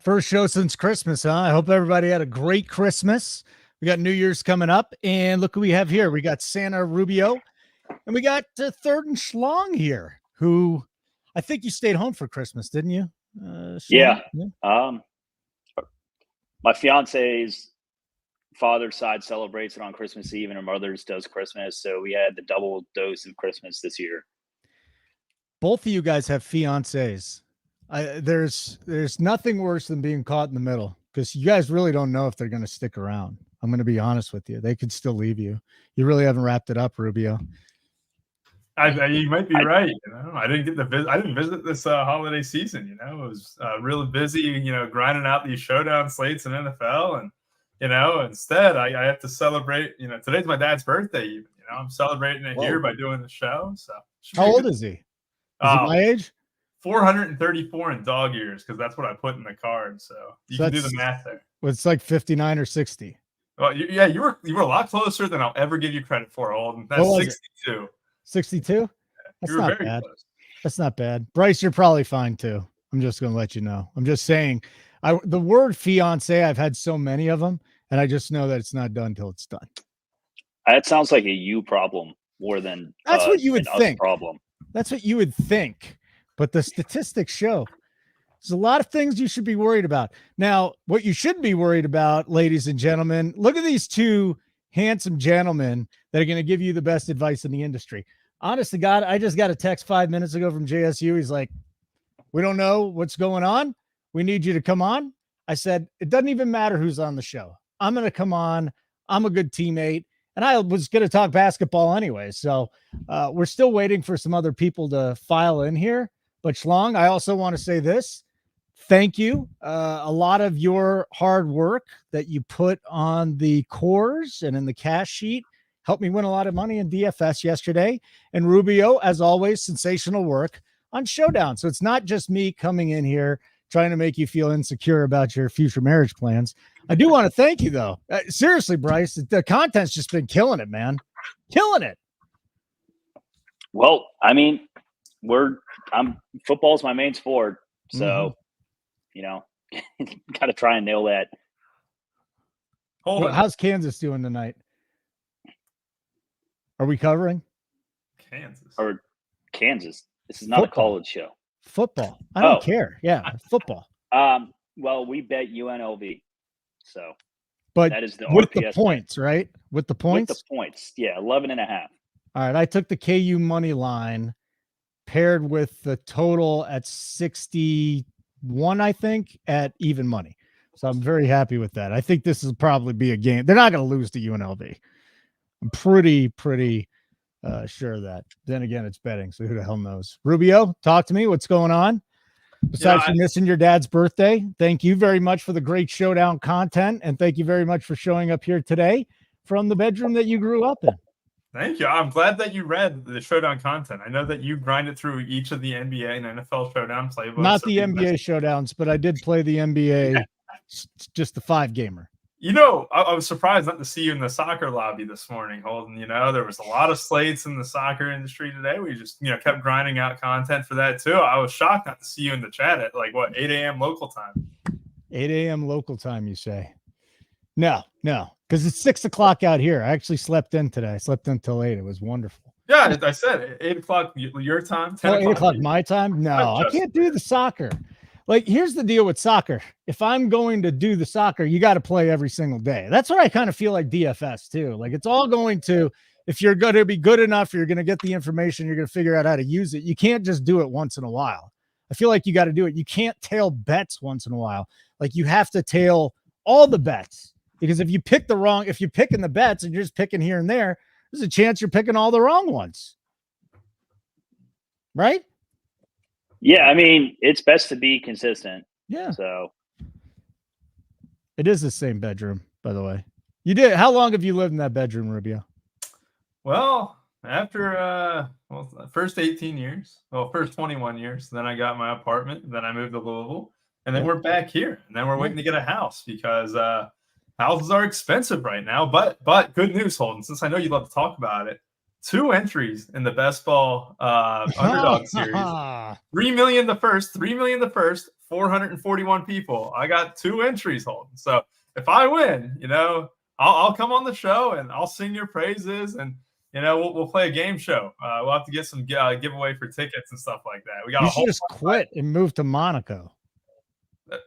First show since Christmas, huh? I hope everybody had a great Christmas. We got New Year's coming up, and look who we have here. We got Santa Rubio, and we got Third and Schlong here, who I think you stayed home for Christmas, didn't you? Yeah. My fiance's father's side celebrates it on Christmas Eve, and her mother's does Christmas, so we had the double dose of Christmas this year. Both of you guys have fiancés. There's nothing worse than being caught in the middle because you guys really don't know if they're going to stick around. I'm going to be honest with you. They could still leave you. You really haven't wrapped it up, Rubio. You might be right. I didn't visit this holiday season. It was really busy, grinding out these showdown slates in NFL. And, instead I have to celebrate, today's my dad's birthday. Even, I'm celebrating it here by doing the show. So how old is he? Is he my age? 434 in dog years, because that's what I put in the card. So you can do the math there. Well, it's like 59 or 60. Well, you were a lot closer than I'll ever give you credit for, Holden. That's 62. 62? That's not bad. Close. That's not bad. Bryce, you're probably fine too. I'm just going to let you know. I'm just saying, the word fiance, I've had so many of them, and I just know that it's not done till it's done. That sounds like a you problem more than that's what you would think. Problem. That's what you would think. But the statistics show there's a lot of things you should be worried about. Now, what you should be worried about, ladies and gentlemen, look at these two handsome gentlemen that are going to give you the best advice in the industry. Honest to God, I just got a text 5 minutes ago from JSU. He's like, we don't know what's going on. We need you to come on. I said, it doesn't even matter who's on the show. I'm going to come on. I'm a good teammate. And I was going to talk basketball anyway. So we're still waiting for some other people to file in here. But Schlong, I also want to say this. Thank you. A lot of your hard work that you put on the cores and in the cash sheet helped me win a lot of money in DFS yesterday. And Rubio, as always, sensational work on Showdown. So it's not just me coming in here trying to make you feel insecure about your future marriage plans. I do want to thank you, though. Seriously, Bryce, the content's just been killing it, man. Killing it. Well, I mean, football's my main sport. So, got to try and nail that. How's Kansas doing tonight? Are we covering? Kansas. This is not a college show. Football. I don't care. Yeah, football. Well, we bet UNLV. So, but that is with RPS the points, bet. Right? With the points? With the points. Yeah, 11.5. All right. I took the KU money line paired with the total at 61, I think, at even money. So I'm very happy with that. I think this will probably be a game. They're not going to lose to UNLV. I'm pretty sure of that. Then again, it's betting, so who the hell knows? Rubio, talk to me. What's going on? Besides from missing your dad's birthday, thank you very much for the great showdown content, and thank you very much for showing up here today from the bedroom that you grew up in. Thank you. I'm glad that you read the showdown content. I know that you grinded through each of the NBA and NFL showdown playbooks. Not the NBA showdowns, but I did play the NBA, just the 5-gamer. I was surprised not to see you in the soccer lobby this morning, Holden. There was a lot of slates in the soccer industry today. We just, kept grinding out content for that too. I was shocked not to see you in the chat at 8 a.m. local time. 8 a.m. local time, you say? No, because it's 6 o'clock out here. I actually slept in today. I slept until 8. It was wonderful. Yeah, I said 8 o'clock your time. 10 8 o'clock my time? No, I can't do the soccer. Here's the deal with soccer. If I'm going to do the soccer, you got to play every single day. That's what I kind of feel like DFS too. It's all going to, if you're going to be good enough, you're going to get the information, you're going to figure out how to use it. You can't just do it once in a while. I feel like you got to do it. You can't tail bets once in a while. You have to tail all the bets, because if you're picking the bets and you're just picking here and there, there's a chance you're picking all the wrong ones. Right? Yeah, I mean, it's best to be consistent. Yeah. So it is the same bedroom, by the way. You did. How long have you lived in that bedroom, Rubio? Well, after the first 18 years, first 21 years, then I got my apartment, then I moved to Louisville, and then we're back here, and then we're waiting to get a house because houses are expensive right now. But good news, Holden, since I know you love to talk about it. 2 entries in the best ball underdog series. 3 million the first, 4 441 people. I got 2 entries, Holden. So if I win, I'll come on the show and I'll sing your praises, and we'll play a game show. We'll have to get some giveaway for tickets and stuff like that. We got. You should just quit and move to Monaco. That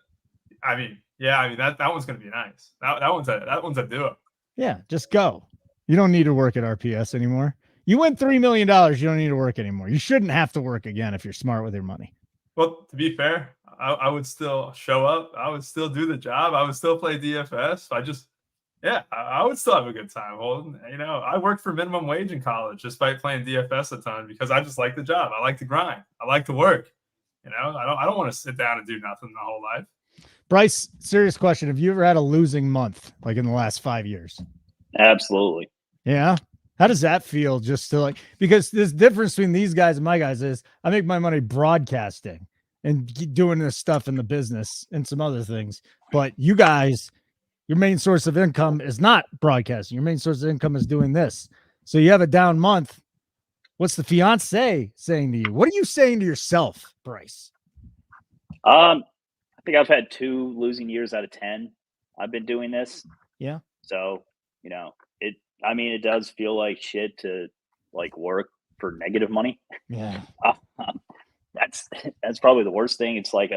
one's gonna be nice. That one's a duo. Yeah, just go. You don't need to work at RPS anymore. You win $3 million. You don't need to work anymore. You shouldn't have to work again if you're smart with your money. Well, to be fair, I would still show up. I would still do the job. I would still play DFS. I would still have a good time, Holden. I worked for minimum wage in college despite playing DFS a ton because I just like the job. I like to grind. I like to work. I don't want to sit down and do nothing the whole life. Bryce, serious question. Have you ever had a losing month like in the last 5 years? Absolutely. Yeah. How does that feel just to because this difference between these guys and my guys is I make my money broadcasting and doing this stuff in the business and some other things. But you guys, your main source of income is not broadcasting. Your main source of income is doing this. So you have a down month. What's the fiance saying to you? What are you saying to yourself, Bryce? I think I've had 2 losing years out of 10. I've been doing this. Yeah. So, it does feel like shit to work for negative money. Yeah. That's probably the worst thing. It's when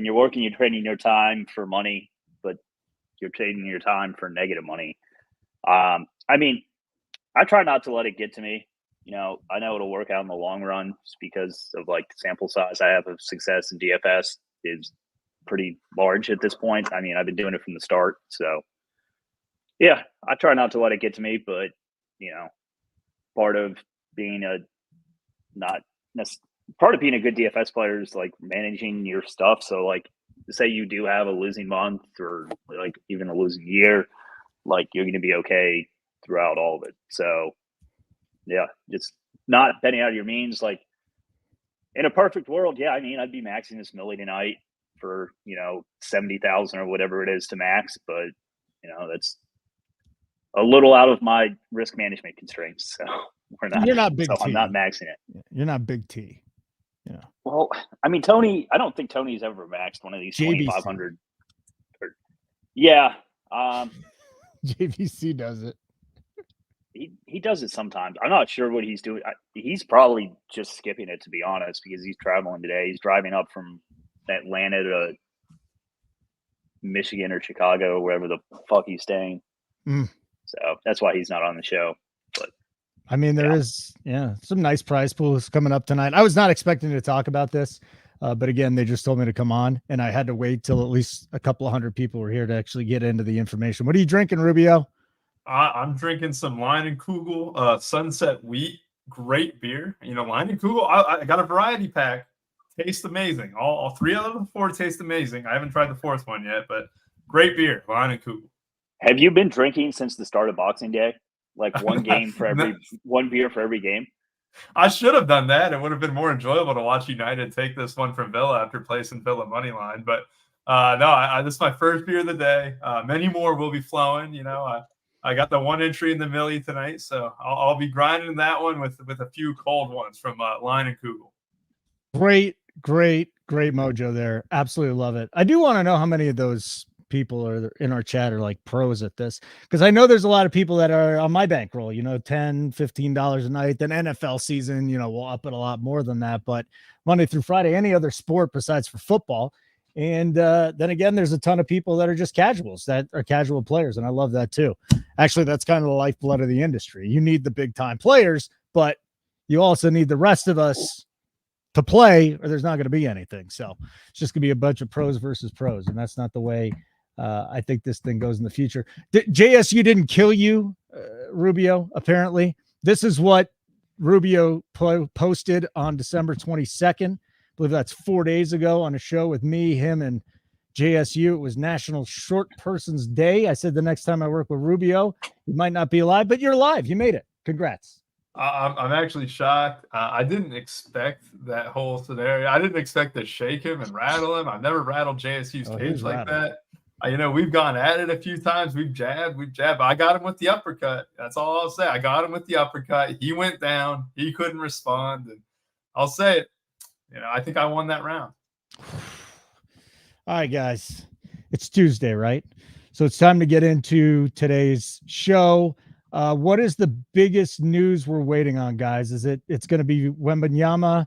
you're working, you're trading your time for money, but you're trading your time for negative money. I try not to let it get to me. I know it'll work out in the long run just because of the sample size I have of success in DFS is pretty large at this point. I've been doing it from the start. So yeah, I try not to let it get to me, but part of being a good DFS player is managing your stuff. So say you do have a losing month or even a losing year, you're going to be okay throughout all of it. So yeah, just not betting out of your means. In a perfect world, yeah, I'd be maxing this milli tonight for 70,000 or whatever it is to max, but that's a little out of my risk management constraints. So you're not big T. I'm not maxing it. You're not big T. Well, Tony, I don't think Tony's ever maxed one of these 2,500. Yeah. JVC does it. He does it sometimes. I'm not sure what he's doing. He's probably just skipping it, to be honest, because he's traveling today. He's driving up from Atlanta to Michigan or Chicago, wherever the fuck he's staying. So that's why he's not on the show. But there is some nice prize pools coming up tonight. I was not expecting to talk about this, but again, they just told me to come on, and I had to wait till at least a couple of hundred people were here to actually get into the information. What are you drinking, Rubio? I'm drinking some Leinenkugel Sunset Wheat. Great beer. Leinenkugel, I got a variety pack. Tastes amazing. All 3 out of the 4 taste amazing. I haven't tried the 4th one yet, but great beer, Leinenkugel. Have you been drinking since the start of Boxing Day? One game for one beer for every game? I should have done that. It would have been more enjoyable to watch United take this one from Villa after placing Villa money line. But no, this is my first beer of the day. Many more will be flowing. I got the 1 entry in the milli tonight, so I'll be grinding that one with a few cold ones from Leinenkugel. Great mojo there. Absolutely love it. I do want to know how many of those people are in our chat are pros at this, because I know there's a lot of people that are on my bankroll, $10, $15 a night. Then NFL season, we'll up it a lot more than that, but Monday through Friday, any other sport besides for football. And then again, there's a ton of people that are just casuals, that are casual players. And I love that too. Actually, that's kind of the lifeblood of the industry. You need the big time players, but you also need the rest of us to play, or there's not going to be anything. So it's just going to be a bunch of pros versus pros. And that's not the way I think this thing goes in the future. JSU didn't kill you, Rubio, apparently. This is what Rubio posted on December 22nd. I believe that's 4 days ago on a show with me, him, and JSU. It was National Short Persons Day. I said the next time I work with Rubio, you might not be alive, but you're alive. You made it. Congrats. I'm actually shocked. I didn't expect that whole scenario. I didn't expect to shake him and rattle him. I've never rattled JSU's cage like that. We've gone at it a few times. We've jabbed. I got him with the uppercut. That's all I'll say. I got him with the uppercut. He went down. He couldn't respond. And I'll say it. I think I won that round. All right, guys. It's Tuesday, right? So it's time to get into today's show. What is the biggest news we're waiting on, guys? It's going to be Wembanyama,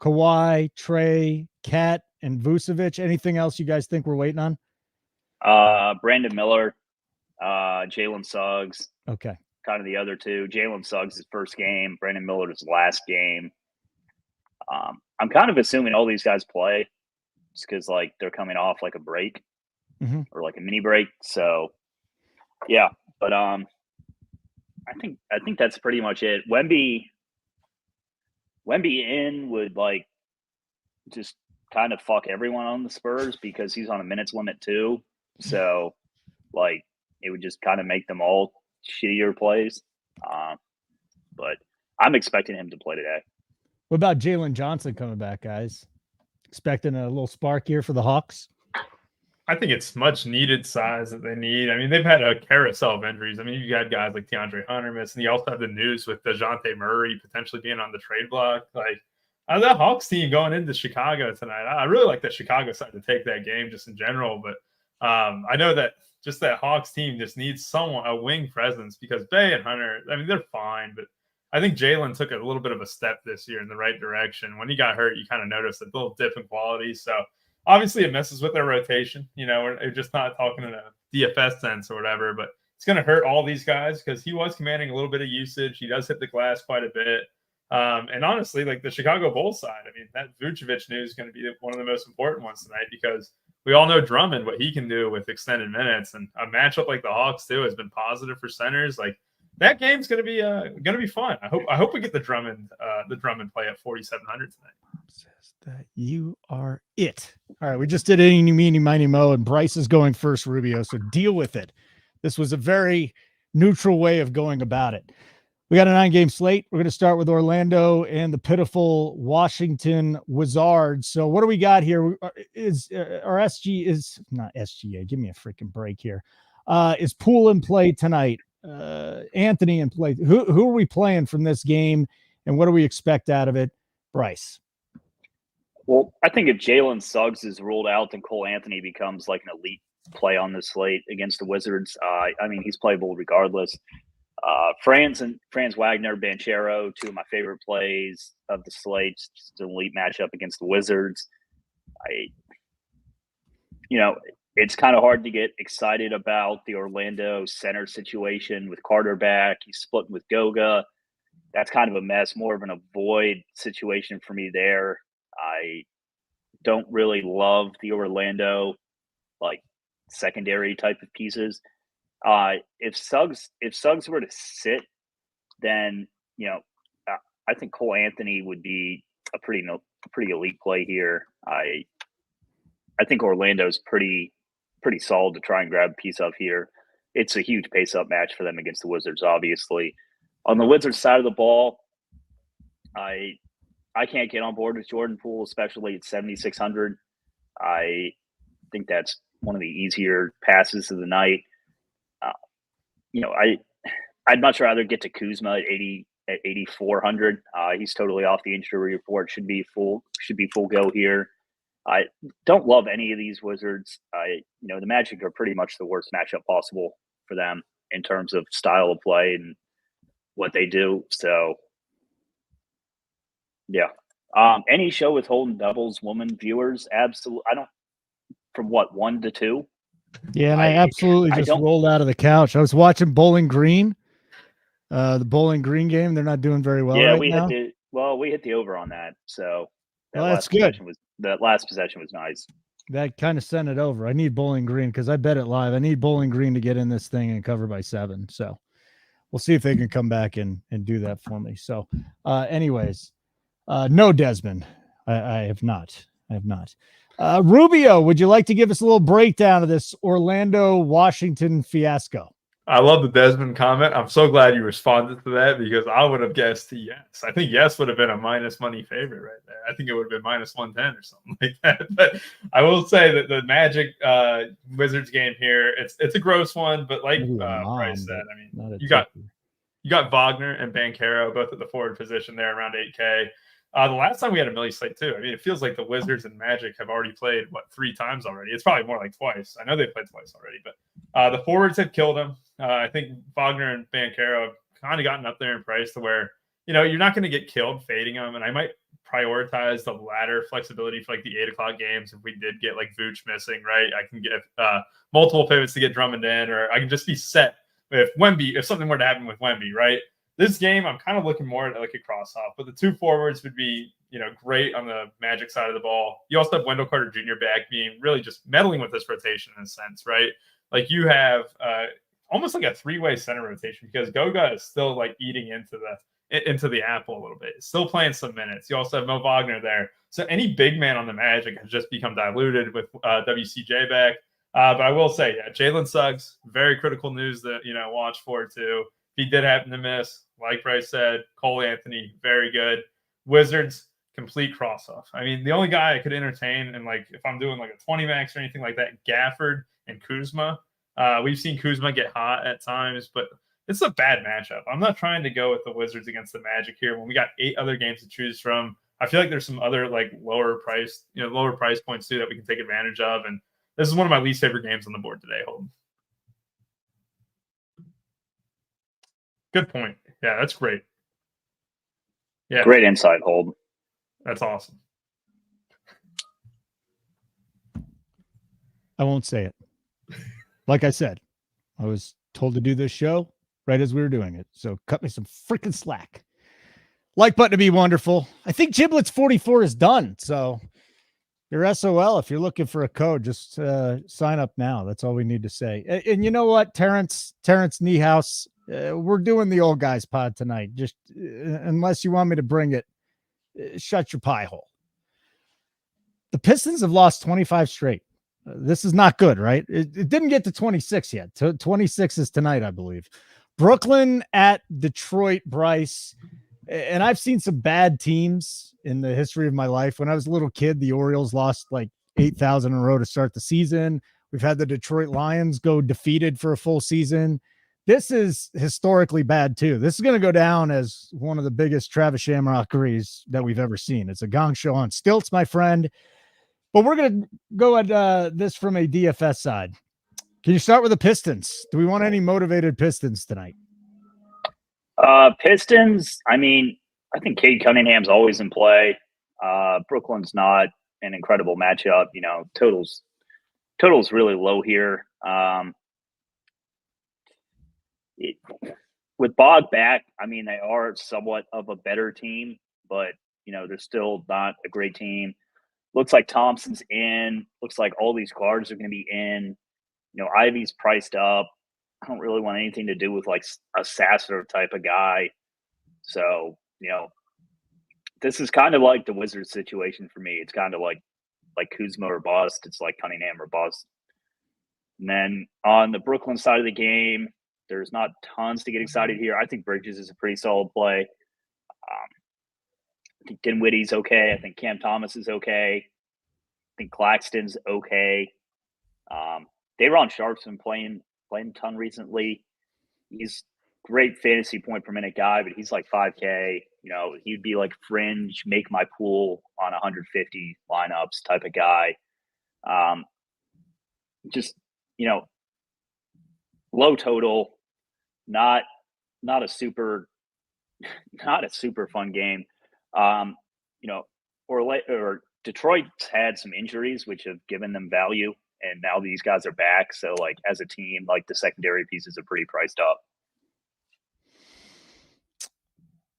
Kawhi, Trey, Cat, and Vucevic. Anything else you guys think we're waiting on? Brandon Miller, Jalen Suggs. Okay. Kind of the other two. Jalen Suggs' first game, Brandon Miller's last game. I'm kind of assuming all these guys play just because like they're coming off like a break or like a mini break. So yeah, but I think that's pretty much it. Wemby in would like just kind of fuck everyone on the Spurs because he's on a minutes limit too. So like it would just kind of make them all shittier plays. But I'm expecting him to play today. What about Jalen Johnson coming back, guys? Expecting a little spark here for the Hawks? I think it's much needed size that they need. I mean, they've had a carousel of injuries. I mean, you got guys like DeAndre Hunter missing. You also have the news with DeJounte Murray potentially being on the trade block. Like, that Hawks team going into Chicago tonight, I really like that Chicago started to take that game just in general. But I know that just that Hawks team just needs someone, a wing presence, because Bey and Hunter, I mean, they're fine. But I think Jalen took a little bit of a step this year in the right direction. When he got hurt, you kind of noticed a little dip in quality. So obviously it messes with their rotation. You know, we're just not talking in a DFS sense or whatever, but it's going to hurt all these guys because he was commanding a little bit of usage. He does hit the glass quite a bit. And honestly, like the Chicago Bulls side, I mean, that Vucevic news is going to be one of the most important ones tonight because we all know Drummond, what he can do with extended minutes, and a matchup like the Hawks too has been positive for centers. Like that game's going to be fun. I hope we get the Drummond play at 4,700 tonight. Says that you are it. All right, we just did eeny, meeny, miny, mo, and Bryce is going first, Rubio. So deal with it. This was a very neutral way of going about it. We got a 9-game slate. We're going to start with Orlando and the pitiful Washington Wizards. So what do we got here? Is our SG is not SGA. Give me a freaking break here. Is Poole in play tonight? Anthony in play. Who are we playing from this game, and what do we expect out of it, Bryce? Well, I think if Jalen Suggs is ruled out, then Cole Anthony becomes like an elite play on the slate against the Wizards. I mean, he's playable regardless. Franz Wagner, Banchero, two of my favorite plays of the slate. Just an elite matchup against the Wizards. It's kind of hard to get excited about the Orlando center situation with Carter back. He's splitting with Goga. That's kind of a mess, more of an avoid situation for me there. I don't really love the Orlando like secondary type of pieces. If Suggs were to sit, then I think Cole Anthony would be a pretty elite play here. I think Orlando's pretty solid to try and grab a piece of here. It's a huge pace-up match for them against the Wizards, obviously. On the Wizards side of the ball, I can't get on board with Jordan Poole, especially at 7,600. I think that's one of the easier passes of the night. I'd much rather get to Kuzma at 8,400. He's totally off the injury report. Should be full go here. I don't love any of these Wizards. The Magic are pretty much the worst matchup possible for them in terms of style of play and what they do. So, yeah. Any show with Holden doubles woman viewers? Absolutely. I don't. From what, 1 to 2? Yeah, and I absolutely just rolled out of the couch. I was watching Bowling Green, the Bowling Green game. They're not doing very well. Yeah, right we hit the over on that. So that's good. That last possession was nice. That kind of sent it over. I need Bowling Green because I bet it live. I need Bowling Green to get in this thing and cover by 7. So we'll see if they can come back and do that for me. So, anyways, no Desmond. I have not. Rubio, would you like to give us a little breakdown of this Orlando-Washington fiasco? I love the Desmond comment. I'm so glad you responded to that because I would have guessed yes. I think yes would have been a minus money favorite right there. I think it would have been minus 110 or something like that. But I will say that the Magic Wizards game here, it's a gross one, but like Bryce said, I mean, you got Wagner and Banchero both at the forward position there around 8K. The last time we had a Millie slate too. I mean, it feels like the Wizards and Magic have already played 3 times already. It's probably more like twice. I know they played twice already, but the forwards have killed them. I think Wagner and Banchero have kind of gotten up there in price to where you're not going to get killed fading them, and I might prioritize the latter flexibility for like the 8 o'clock games. If we did get like Vooch missing, right, I can get multiple pivots to get Drummond in, or I can just be set if Wemby, if something were to happen with Wemby, right? This game, I'm kind of looking more at like a cross off, but the 2 forwards would be, great on the Magic side of the ball. You also have Wendell Carter Jr. back, being really just meddling with this rotation in a sense, right? Like you have almost like a 3-way center rotation, because Goga is still like eating into the apple a little bit. Still playing some minutes. You also have Mo Wagner there. So any big man on the Magic has just become diluted with WCJ back. But I will say, Jalen Suggs, very critical news that, watch for too. If he did happen to miss, like Bryce said, Cole Anthony, very good. Wizards, complete cross-off. I mean, the only guy I could entertain, and like if I'm doing like a 20 max or anything like that, Gafford and Kuzma. We've seen Kuzma get hot at times, but it's a bad matchup. I'm not trying to go with the Wizards against the Magic here when we got 8 other games to choose from. I feel like there's some other like lower price points too that we can take advantage of. And this is one of my least favorite games on the board today, Holden. Good point. Yeah, that's great. Yeah. Great insight, Holden. That's awesome. I won't say it. Like I said, I was told to do this show right as we were doing it. So cut me some freaking slack. Like button to be wonderful. I think Giblets 44 is done. So your SOL, if you're looking for a code, just sign up now. That's all we need to say. And you know what, Terrence Niehaus, we're doing the old guys pod tonight. Just unless you want me to bring it, shut your pie hole. The Pistons have lost 25 straight. This is not good, right? It didn't get to 26 yet. 26 is tonight, I believe. Brooklyn at Detroit, Bryce. And I've seen some bad teams in the history of my life. When I was a little kid, the Orioles lost like 8,000 in a row to start the season. We've had the Detroit Lions go defeated for a full season. This is historically bad too. This is going to go down as one of the biggest Travis Shamrockeries that we've ever seen. It's a gong show on stilts, my friend. But we're going to go at this from a DFS side. Can you start with the Pistons? Do we want any motivated Pistons tonight? Pistons, I mean, I think Cade Cunningham's always in play. Brooklyn's not an incredible matchup. Total's really low here. With Bog back, I mean, they are somewhat of a better team, but, they're still not a great team. Looks like Thompson's in. Looks like all these guards are going to be in. Ivy's priced up. I don't really want anything to do with like a Sasser type of guy. So, this is kind of like the Wizards situation for me. It's kind of like Kuzma or bust. It's like Cunningham or bust. And then on the Brooklyn side of the game, there's not tons to get excited here. I think Bridges is a pretty solid play. I think Dinwiddie's okay. I think Cam Thomas is okay. I think Claxton's okay. Day'Ron Sharpe's been playing a ton recently. He's great fantasy point per minute guy, but he's like 5K. He'd be like fringe, make my pool on 150 lineups type of guy. Low total, not a super fun game. Or Detroit's had some injuries which have given them value, and now these guys are back. So, like, as a team, like, the secondary pieces are pretty priced up.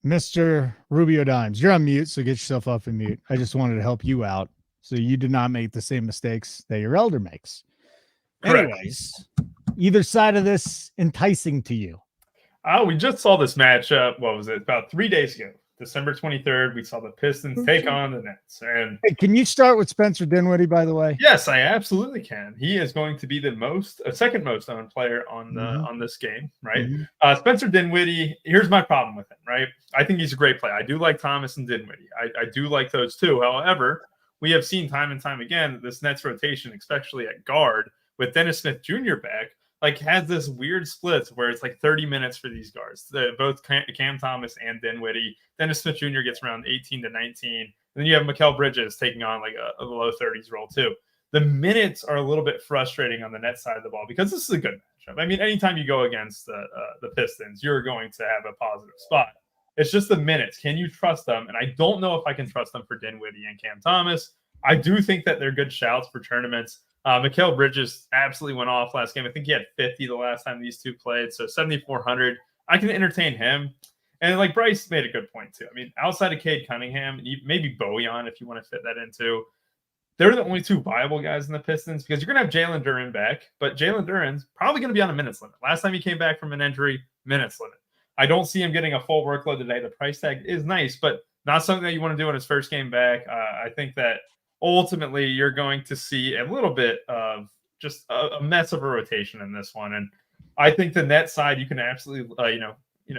Mr. Rubio Dimes, you're on mute, so get yourself off and mute. I just wanted to help you out so you did not make the same mistakes that your elder makes. Correct. Anyways, either side of this enticing to you? We just saw this matchup. What was it? About 3 days ago. December 23rd, we saw the Pistons take on the Nets. And hey, can you start with Spencer Dinwiddie, by the way? Yes, I absolutely can. He is going to be the second most owned player on this game, right? Mm-hmm. Spencer Dinwiddie, here's my problem with him, right? I think he's a great player. I do like Thomas and Dinwiddie. I do like those too. However, we have seen time and time again this Nets rotation, especially at guard, with Dennis Smith Jr. back, like has this weird splits where it's like 30 minutes for these guards. Both Cam Thomas and Dinwiddie. Dennis Smith Jr. gets around 18 to 19. And then you have Mikal Bridges taking on like a low 30s role too. The minutes are a little bit frustrating on the net side of the ball because this is a good matchup. I mean, anytime you go against the Pistons, you're going to have a positive spot. It's just the minutes. Can you trust them? And I don't know if I can trust them for Dinwiddie and Cam Thomas. I do think that they're good shouts for tournaments. Mikal Bridges absolutely went off last game. I think he had 50 the last time these two played, so 7,400. I can entertain him. And like Bryce made a good point too. I mean, outside of Cade Cunningham, maybe Bojan if you want to fit that into, they're the only two viable guys in the Pistons because you're going to have Jalen Duren back, but Jalen Duren's probably going to be on a minutes limit. Last time he came back from an injury, minutes limit. I don't see him getting a full workload today. The price tag is nice, but not something that you want to do in his first game back. I think that ultimately you're going to see a little bit of just a mess of a rotation in this one. And I think the net side, you can absolutely,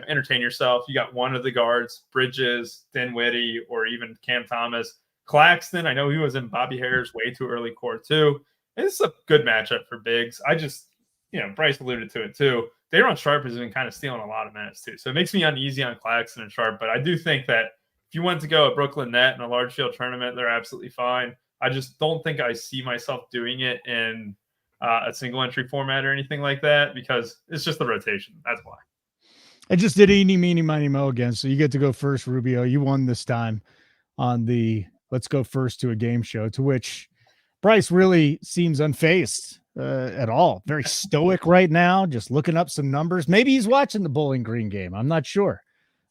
entertain yourself. You got one of the guards, Bridges, Dinwiddie, or even Cam Thomas. Claxton, I know he was in Bobby Harris way too early core too. It's a good matchup for bigs. I just, Bryce alluded to it too. Day'Ron Sharpe has been kind of stealing a lot of minutes too. So it makes me uneasy on Claxton and Sharpe, but I do think that if you want to go a Brooklyn net in a large field tournament, they're absolutely fine. I just don't think I see myself doing it in a single entry format or anything like that because it's just the rotation. That's why. I just did eeny, meeny, miny, mo again. So you get to go first, Rubio. You won this time on the let's go first to a game show, to which Bryce really seems unfazed at all. Very stoic right now, just looking up some numbers. Maybe he's watching the Bowling Green game. I'm not sure.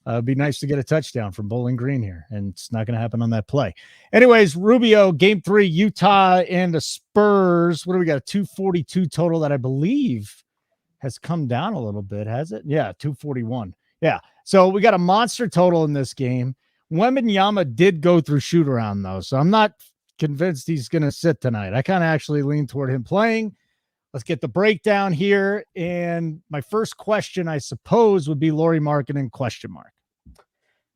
It'd be nice to get a touchdown from Bowling Green here, and it's not going to happen on that play. Anyways, Rubio, game 3, Utah and the Spurs. What do we got? A 242 total that I believe has come down a little bit, has it? Yeah, 241. Yeah. So we got a monster total in this game. Wembanyama did go through shoot around though, so I'm not convinced he's going to sit tonight. I kind of actually lean toward him playing. Let's get the breakdown here. And my first question, I suppose, would be Lauri Markkanen ?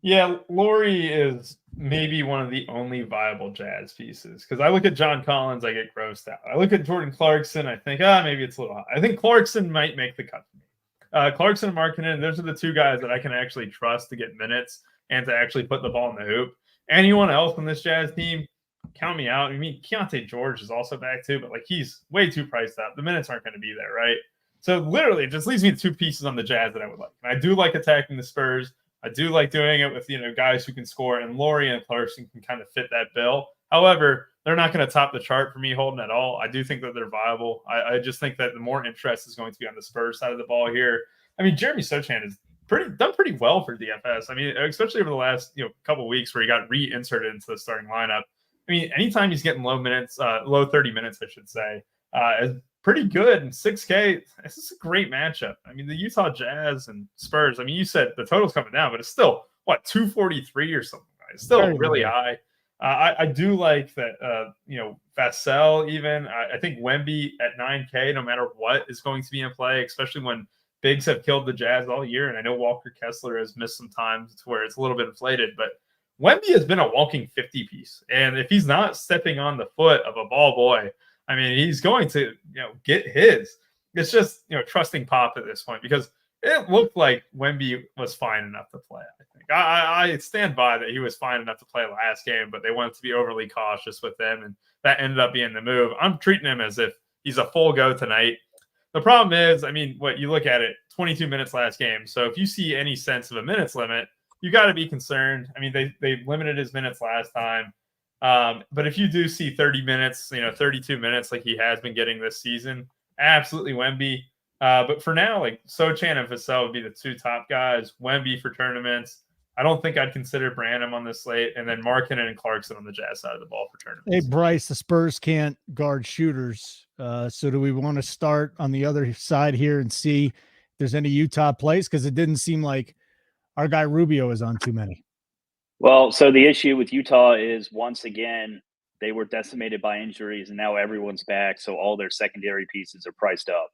Yeah, Lauri is maybe one of the only viable Jazz pieces because I look at John Collins, I get grossed out. I look at Jordan Clarkson, I think, maybe it's a little high. I think Clarkson might make the cut for me. Clarkson and Markkanen, those are the two guys that I can actually trust to get minutes and to actually put the ball in the hoop. Anyone else on this Jazz team, count me out. I mean, Keontae George is also back too, but like he's way too priced up. The minutes aren't going to be there, right? So literally, it just leaves me two pieces on the Jazz that I would like. And I do like attacking the Spurs. I do like doing it with, guys who can score, and Lauri and Clarkson can kind of fit that bill. However, they're not going to top the chart for me, Holden, at all. I do think that they're viable. I just think that the more interest is going to be on the Spurs side of the ball here. I mean, Jeremy Sochan has done pretty well for DFS. I mean, especially over the last couple of weeks where he got reinserted into the starting lineup. I mean, anytime he's getting low 30 minutes, I should say, is pretty good. And 6K, this is a great matchup. I mean, the Utah Jazz and Spurs, I mean, you said the total's coming down, but it's still, 243 or something. Right? It's still really high. I do like that, Vassell even. I think Wemby at 9K, no matter what, is going to be in play, especially when bigs have killed the Jazz all year. And I know Walker Kessler has missed some time to where it's a little bit inflated, but Wemby has been a walking 50 piece. And if he's not stepping on the foot of a ball boy, I mean, he's going to, get his. It's just, trusting Pop at this point because it looked like Wemby was fine enough to play. I think I stand by that he was fine enough to play last game, but they wanted to be overly cautious with him, and that ended up being the move. I'm treating him as if he's a full go tonight. The problem is, I mean, what you look at it, 22 minutes last game. So if you see any sense of a minutes limit, you got to be concerned. I mean, they limited his minutes last time. But if you do see 30 minutes, 32 minutes like he has been getting this season, absolutely Wemby. But for now, like Sochan and Vassell would be the two top guys. Wemby for tournaments. I don't think I'd consider Branham on this slate, and then Markkanen and Clarkson on the Jazz side of the ball for tournaments. Hey, Bryce, the Spurs can't guard shooters. So do we want to start on the other side here and see if there's any Utah plays? Because it didn't seem like our guy Rubio is on too many. Well, so the issue with Utah is, once again, they were decimated by injuries, and now everyone's back, so all their secondary pieces are priced up.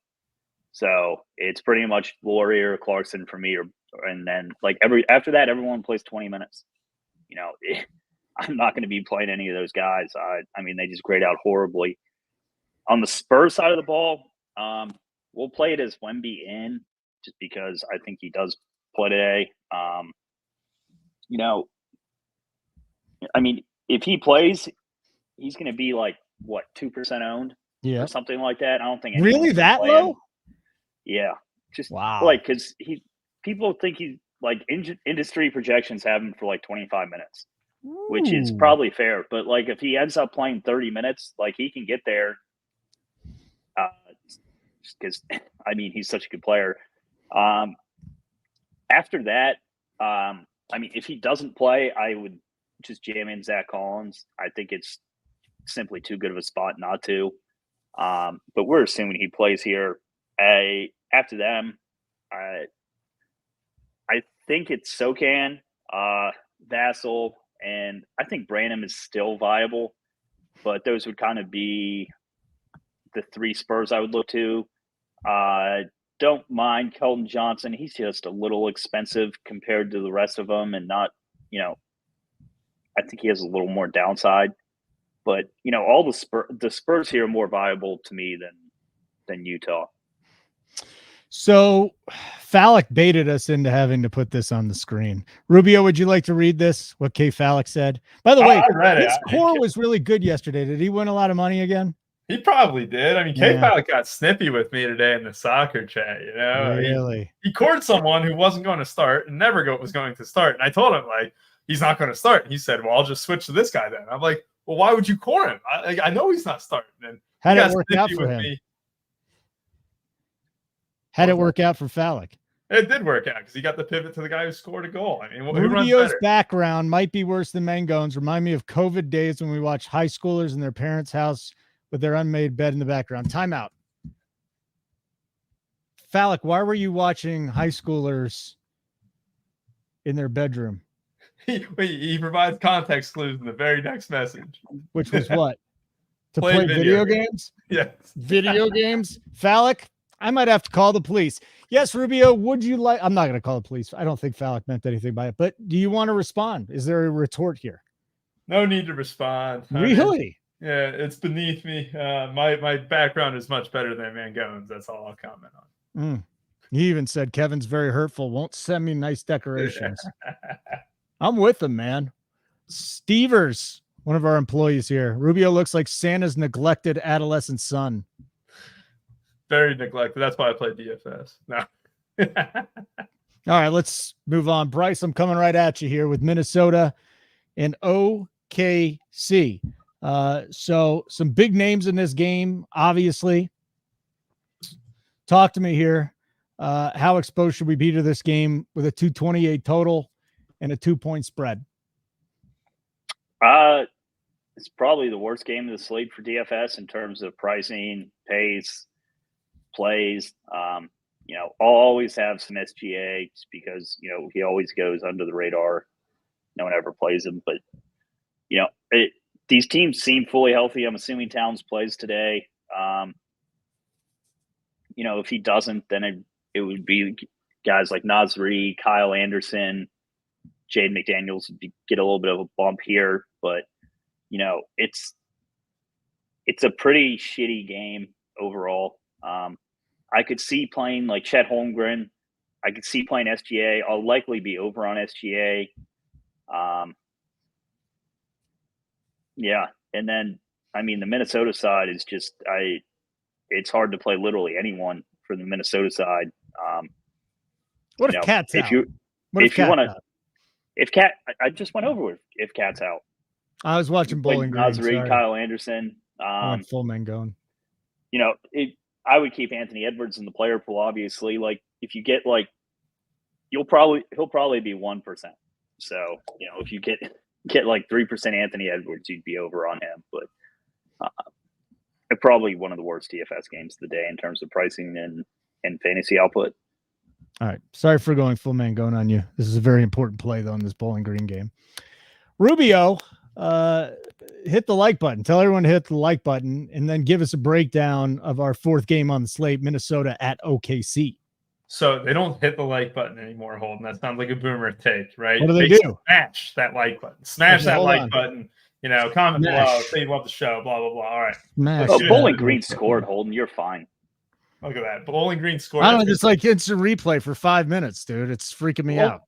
So it's pretty much Lauri or Clarkson for me, and then after that, everyone plays 20 minutes. I'm not going to be playing any of those guys. I mean, they just grade out horribly. On the Spurs side of the ball, we'll play it as Wemby in, just because I think he does play today. You know, I mean, if he plays, he's going to be like what 2% owned, or something like that. I don't think really that low. Him. Yeah, just wow. Like because people think he's like industry projections have him for like 25 minutes, which is probably fair. But like if he ends up playing 30 minutes, like he can get there. Because I mean he's such a good player. After that, I mean if he doesn't play, I would just jam in Zach Collins. I think it's simply too good of a spot not to. But we're assuming he plays here. After them, I think it's Sokan, Vassell, and I think Branham is still viable. But those would kind of be the 3 Spurs I would look to. Don't mind Keldon Johnson. He's just a little expensive compared to the rest of them, and not, I think he has a little more downside. But all the Spurs here are more viable to me than Utah. So Fallick baited us into having to put this on the screen. Rubio, would you like to read this? What K Fallick said? By the way, his core was really good yesterday. Did he win a lot of money again? He probably did. I mean, K Fallick got snippy with me today in the soccer chat. Really? He cored someone who wasn't going to start and never was going to start. And I told him like he's not going to start. And he said, "Well, I'll just switch to this guy then." I'm like, "Well, why would you core him? I know he's not starting." And how did it work out for him? How did it work out for Fallick? It did work out because he got the pivot to the guy who scored a goal. I mean, Rubio's background might be worse than Mangone's. Remind me of COVID days when we watched high schoolers in their parents' house with their unmade bed in the background. Timeout. Fallick, why were you watching high schoolers in their bedroom? He provides context clues in the very next message. Which was what? To play video games? Yes. Video games? Fallick, I might have to call the police. Yes, Rubio, would you like? I'm not going to call the police. I don't think Fallick meant anything by it. But do you want to respond? Is there a retort here? No need to respond. Really? Yeah, it's beneath me. My background is much better than Mangone's. That's all I'll comment on. He even said Kevin's very hurtful. Won't send me nice decorations. I'm with him, man. Stevers, one of our employees here. Rubio looks like Santa's neglected adolescent son. Very neglected. That's why I play DFS. No. All right, let's move on. Bryce, I'm coming right at you here with Minnesota and OKC. So some big names in this game, obviously. Talk to me here. How exposed should we be to this game with a 228 total and a 2-point spread? It's probably the worst game of the slate for DFS in terms of pricing, pace, plays. I'll always have some SGA just because, he always goes under the radar. No one ever plays him, but these teams seem fully healthy. I'm assuming Towns plays today. If he doesn't, then it would be guys like Nasri, Kyle Anderson, Jaden McDaniels would get a little bit of a bump here, but it's a pretty shitty game overall. I could see playing like Chet Holmgren. I could see playing SGA. I'll likely be over on SGA. And then the Minnesota side is just it's hard to play literally anyone for the Minnesota side. What if Cat's out? If Cat, I just went over with if Cat's out. I was watching Bowling Green. Nasri, Kyle Anderson. Full Mangone. I would keep Anthony Edwards in the player pool. Obviously, like if you get he'll probably be 1%. So if you get like 3% Anthony Edwards, you'd be over on him. But probably one of the worst DFS games of the day in terms of pricing and fantasy output. All right. Sorry for going full Mangone on you. This is a very important play, though, in this Bowling Green game. Rubio, hit the like button. Tell everyone to hit the like button, and then give us a breakdown of our fourth game on the slate, Minnesota at OKC. So they don't hit the like button anymore, Holden. That sounds like a boomer take, right? What do they do? Smash that like button. Smash that like button. Comment below. Say you love the show, blah, blah, blah. All right. Smash. Bowling Green scored, Holden. You're fine. Look at that. Bowling Green scored. I don't know, just like instant replay for 5 minutes, dude. It's freaking me out.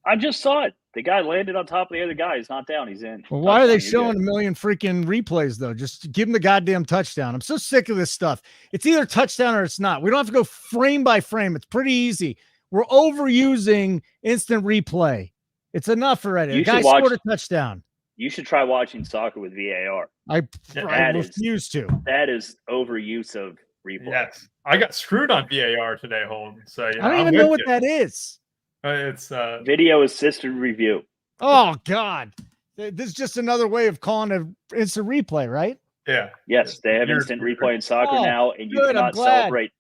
I just saw it. The guy landed on top of the other guy. He's not down. He's in. Well, why are they showing a million freaking replays, though? Just give him the goddamn touchdown. I'm so sick of this stuff. It's either touchdown or it's not. We don't have to go frame by frame. It's pretty easy. We're overusing instant replay. It's enough already. The guy scored a touchdown. You should try watching soccer with VAR. I refuse to. That is overuse of replay. Yes. I got screwed on VAR today, Holden. So I don't even know what that is. It's video assisted review. Oh God, this is just another way of calling an instant replay, right? Yeah. Yes, they have instant replay in soccer now, and you cannot celebrate.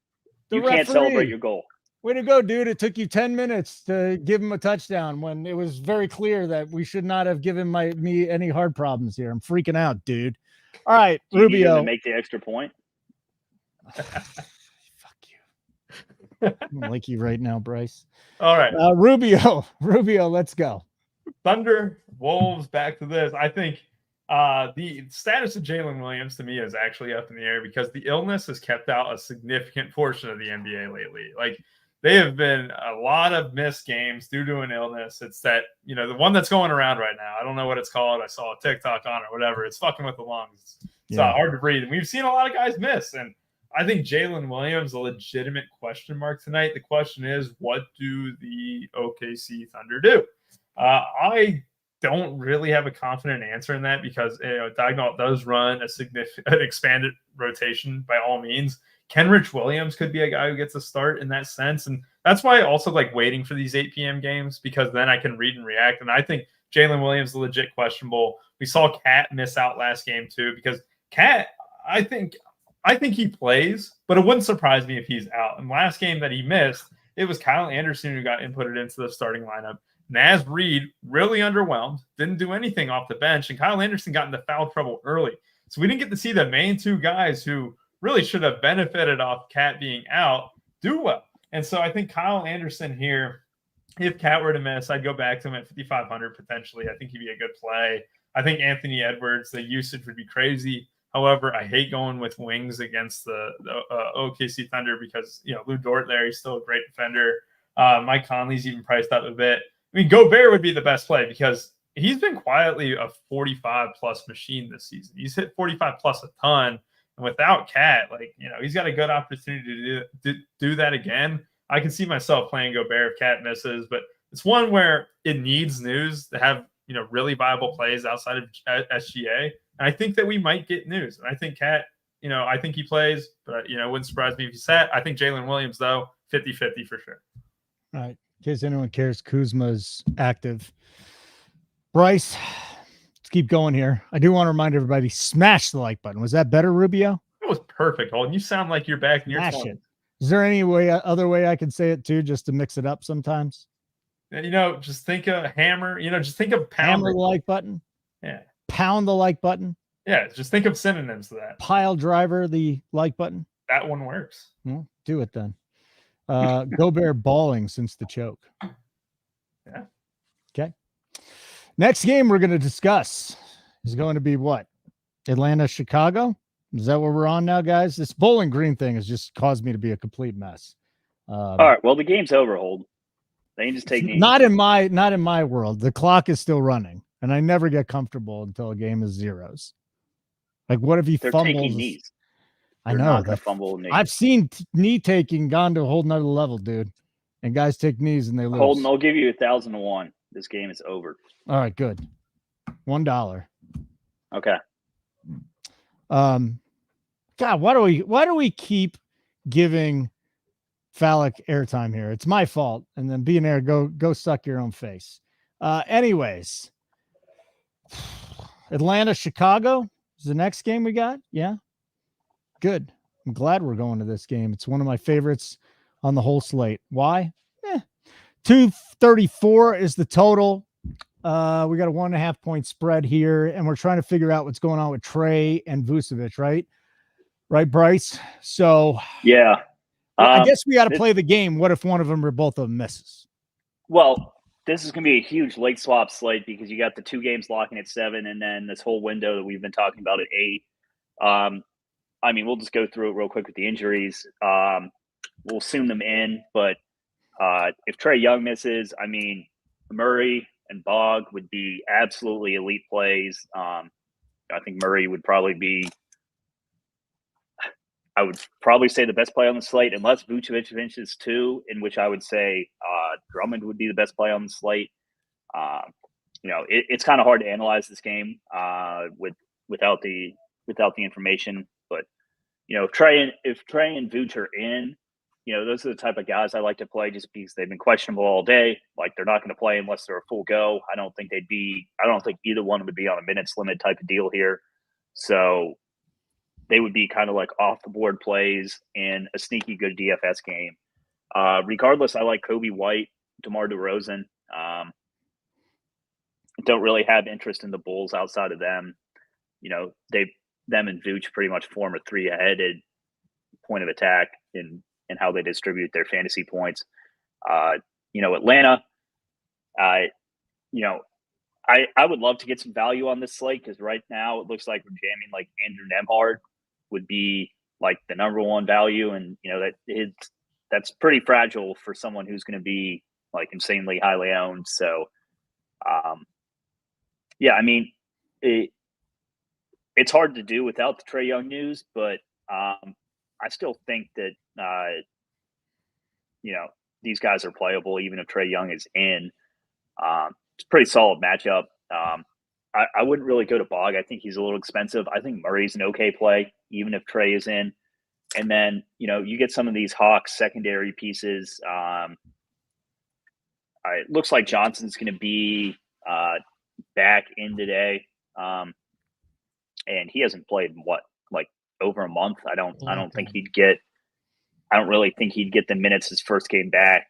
You can't celebrate your goal. Way to go, dude! It took you 10 minutes to give him a touchdown when it was very clear that we should not have given me any hard problems here. I'm freaking out, dude. All right, Do you Rubio, need him to make the extra point. Fuck you. I don't like you right now, Bryce. All right. Rubio, let's go. Thunder, Wolves, back to this. I think the status of Jalen Williams to me is actually up in the air because the illness has kept out a significant portion of the NBA lately. Like, they have been a lot of missed games due to an illness. It's that, the one that's going around right now. I don't know what it's called. I saw a TikTok on it or whatever. It's fucking with the lungs. It's hard to breathe. And we've seen a lot of guys miss. And I think Jalen Williams, a legitimate question mark tonight. The question is, what do the OKC Thunder do? I don't really have a confident answer in that because Daignault does run a significant expanded rotation by all means. Kenrich Williams could be a guy who gets a start in that sense. And that's why I also like waiting for these 8 p.m. games because then I can read and react. And I think Jalen Williams is legit questionable. We saw Cat miss out last game too because Cat, I think he plays, but it wouldn't surprise me if he's out. And last game that he missed, it was Kyle Anderson who got inputted into the starting lineup. Naz Reid really underwhelmed, didn't do anything off the bench, and Kyle Anderson got into foul trouble early. So we didn't get to see the main two guys who really should have benefited off Cat being out do well. And so I think Kyle Anderson here, if Cat were to miss, I'd go back to him at 5,500 potentially. I think he'd be a good play. I think Anthony Edwards, the usage would be crazy. However, I hate going with wings against the OKC Thunder because, Lou Dort there, he's still a great defender. Mike Conley's even priced up a bit. I mean, Gobert would be the best play because he's been quietly a 45-plus machine this season. He's hit 45-plus a ton. And without Cat, he's got a good opportunity to do that again. I can see myself playing Gobert if Cat misses, but it's one where it needs news to have, really viable plays outside of SGA. And I think that we might get news. And I think Cat, I think he plays, but, it wouldn't surprise me if he sat. I think Jalen Williams, though, 50-50 for sure. All right. In case anyone cares, Kuzma's active. Bryce, let's keep going here. I do want to remind everybody, smash the like button. Was that better, Rubio? It was perfect, Holden. You sound like you're back in your 20s. Is there any other way I can say it too, just to mix it up sometimes? Just think of hammer. Just think of pound. Hammer the like button. Yeah. Pound the like button. Yeah. Just think of synonyms to that. Pile driver the like button. That one works. Well, do it then. Gobert balling since the choke. Yeah. Okay. Next game we're going to discuss is going to be what? Atlanta, Chicago. Is that what we're on now, guys? This Bowling Green thing has just caused me to be a complete mess. All right. Well, the game's over, Hold. They can just take knees. Not in my world. The clock is still running, and I never get comfortable until a game is zeros. Like, what if he They're fumbles? taking knees. I know that fumble knee. I've seen knee taking gone to a whole nother level, dude. And guys take knees and they lose. Holden, I'll give you 1,001. This game is over. All right, good. $1. Okay. God, why do we keep giving phallic airtime here? It's my fault. And then Billionaire, go suck your own face. Anyways, Atlanta, Chicago is the next game we got. Yeah. Good. I'm glad we're going to this game. It's one of my favorites on the whole slate. Why? 234 is the total. We got a 1.5 point spread here, and we're trying to figure out what's going on with Trey and Vucevic, right? Right, Bryce? So yeah. I guess we got to play the game. What if one of them or both of them misses? Well, this is going to be a huge late swap slate because you got the 2 games locking at 7 and then this whole window that we've been talking about at 8. I mean, we'll just go through it real quick with the injuries. We'll assume them in, but if Trae Young misses, I mean, Murray and Bog would be absolutely elite plays. I think Murray would probably be, I would probably say, the best play on the slate, unless Vucevic finishes 2, in which I would say Drummond would be the best play on the slate. It's kind of hard to analyze this game without the information. But if Trae and Vooch are in, those are the type of guys I like to play just because they've been questionable all day. Like, they're not going to play unless they're a full go. I don't think either one would be on a minutes limit type of deal here. So they would be kind of like off the board plays in a sneaky good DFS game. Regardless, I like Kobe White, DeMar DeRozan. Don't really have interest in the Bulls outside of them. Them and Vooch pretty much form a three-headed point of attack in how they distribute their fantasy points. Atlanta, I would love to get some value on this slate because right now it looks like we're jamming like Andrew Nembhard would be like the number one value. And, that's pretty fragile for someone who's going to be like insanely highly owned. So, it's hard to do without the Trae Young news, but I still think that, these guys are playable even if Trae Young is in. It's a pretty solid matchup. I wouldn't really go to Bog. I think he's a little expensive. I think Murray's an okay play, even if Trae is in. And then, you get some of these Hawks secondary pieces. It looks like Johnson's going to be back in today. And he hasn't played in over a month. I don't really think he'd get the minutes his first game back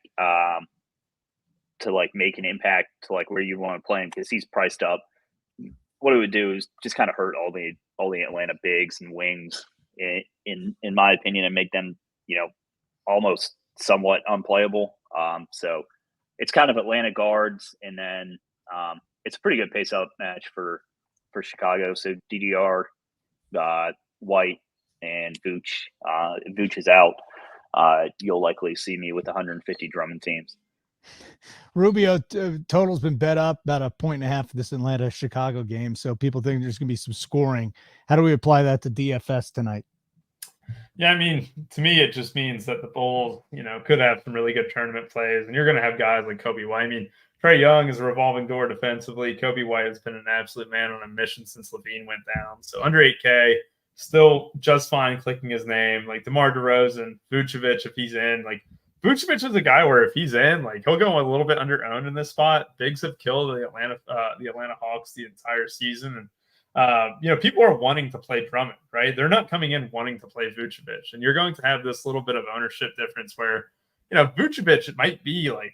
to like make an impact to like where you want to play him because he's priced up. What it would do is just kind of hurt all the Atlanta bigs and wings in my opinion and make them, almost somewhat unplayable. So it's kind of Atlanta guards and then it's a pretty good pace up match for Chicago. So DDR, White, and Vooch. If Vooch is out, you'll likely see me with 150 Drummond teams. Rubio total's been bet up about 1.5 for this Atlanta-Chicago game, so people think there's going to be some scoring. How do we apply that to DFS tonight? Yeah, I mean, to me, it just means that the Bulls, could have some really good tournament plays, and you're going to have guys like Kobe White. I mean, Trae Young is a revolving door defensively. Kobe White has been an absolute man on a mission since Levine went down. So under 8K, still just fine clicking his name. Like DeMar DeRozan, Vucevic, if he's in. Like Vucevic is a guy where if he's in, like he'll go a little bit under owned in this spot. Bigs have killed the Atlanta Hawks the entire season. And people are wanting to play Drummond, right? They're not coming in wanting to play Vucevic. And you're going to have this little bit of ownership difference where, Vucevic, it might be like,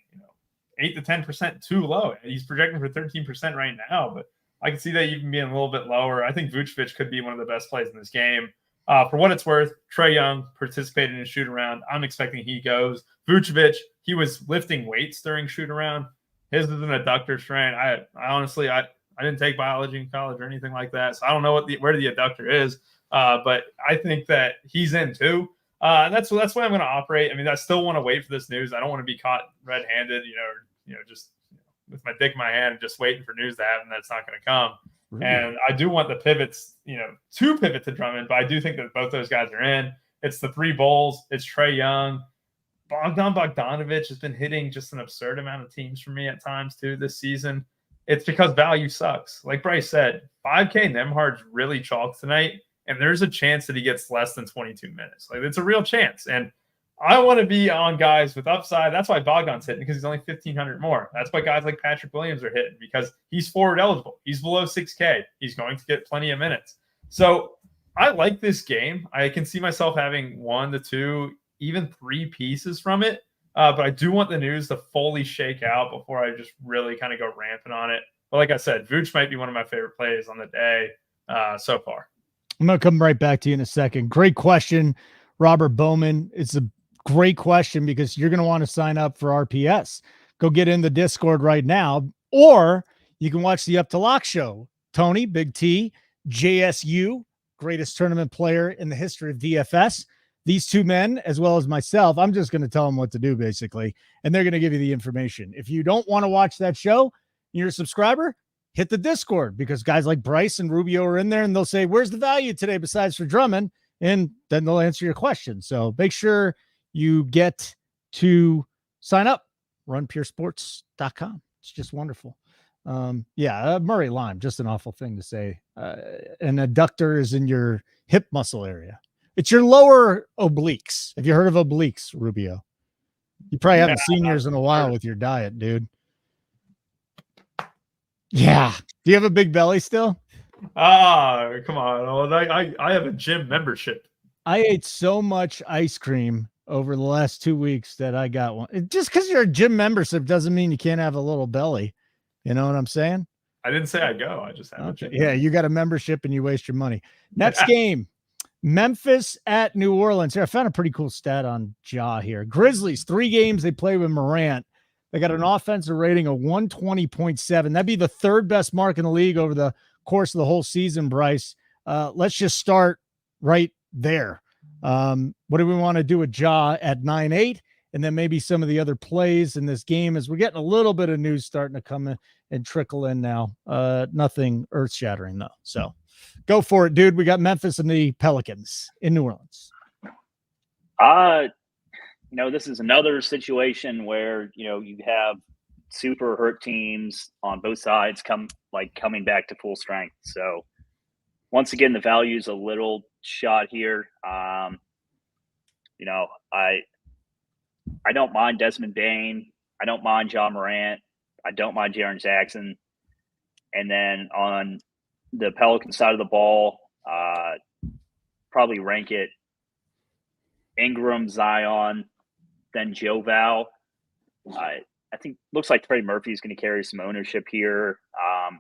8 to 10% too low. He's projecting for 13% right now, but I can see that even being a little bit lower. I think Vucevic could be one of the best plays in this game. For what it's worth, Trae Young participated in a shoot around. I'm expecting he goes. Vucevic, he was lifting weights during shoot around. His is an adductor strain. I honestly, I didn't take biology in college or anything like that, so I don't know where the adductor is. But I think that he's in too. And that's the way I'm going to operate. I mean, I still want to wait for this news. I don't want to be caught red-handed, just with my dick in my hand and just waiting for news to happen that's not going to come. Mm-hmm. And I do want the pivots, to pivot to Drummond, but I do think that both those guys are in. It's the 3 Bulls. It's Trae Young. Bogdanovic has been hitting just an absurd amount of teams for me at times too this season. It's because value sucks. Like Bryce said, 5K Nembhard's really chalked tonight, and there's a chance that he gets less than 22 minutes. Like, it's a real chance. And I want to be on guys with upside. That's why Bogdan's hitting, because he's only 1,500 more. That's why guys like Patrick Williams are hitting, because he's forward eligible. He's below 6K. He's going to get plenty of minutes. So I like this game. I can see myself having 1 to 2, even 3 pieces from it. But I do want the news to fully shake out before I just really kind of go rampant on it. But like I said, Vooch might be one of my favorite plays on the day so far. I'm going to come right back to you in a second. Great question, Robert Bowman. It's a great question because you're going to want to sign up for RPS. Go get in the Discord right now, or you can watch the Up to Lock show. Tony, Big T, JSU, greatest tournament player in the history of DFS. These two men, as well as myself, I'm just going to tell them what to do, basically, and they're going to give you the information. If you don't want to watch that show, you're a subscriber, hit the Discord, because guys like Bryce and Rubio are in there, and they'll say, where's the value today besides for Drummond? And then they'll answer your question. So make sure you get to sign up, runpuresports.com. It's just wonderful. Murray Lime, just an awful thing to say. An adductor is in your hip muscle area. It's your lower obliques. Have you heard of obliques, Rubio? You probably haven't seen yours in a while with your diet, dude. Yeah. Do you have a big belly still? Come on. I have a gym membership. I ate so much ice cream over the last 2 weeks that I got one. Just because you're a gym membership doesn't mean you can't have a little belly. You know what I'm saying? I didn't say I go. I just have a gym. Yeah, you got a membership and you waste your money. Next game, Memphis at New Orleans. Here, I found a pretty cool stat on Ja here. Grizzlies, 3 games they play with Morant. They got an offensive rating of 120.7. That'd be the 3rd best mark in the league over the course of the whole season, Bryce. Let's just start right there. What do we want to do with Ja at 9-8? And then maybe some of the other plays in this game, as we're getting a little bit of news starting to come in and trickle in now. Nothing earth-shattering, though. So go for it, dude. We got Memphis and the Pelicans in New Orleans. This is another situation where, you have super hurt teams on both sides coming back to full strength. So once again, the value is a little shot here. I don't mind Desmond Bane. I don't mind John Morant. I don't mind Jaren Jackson. And then on the Pelican side of the ball, probably rank it Ingram, Zion, then Joe Val. I think looks like Trey Murphy is going to carry some ownership here. I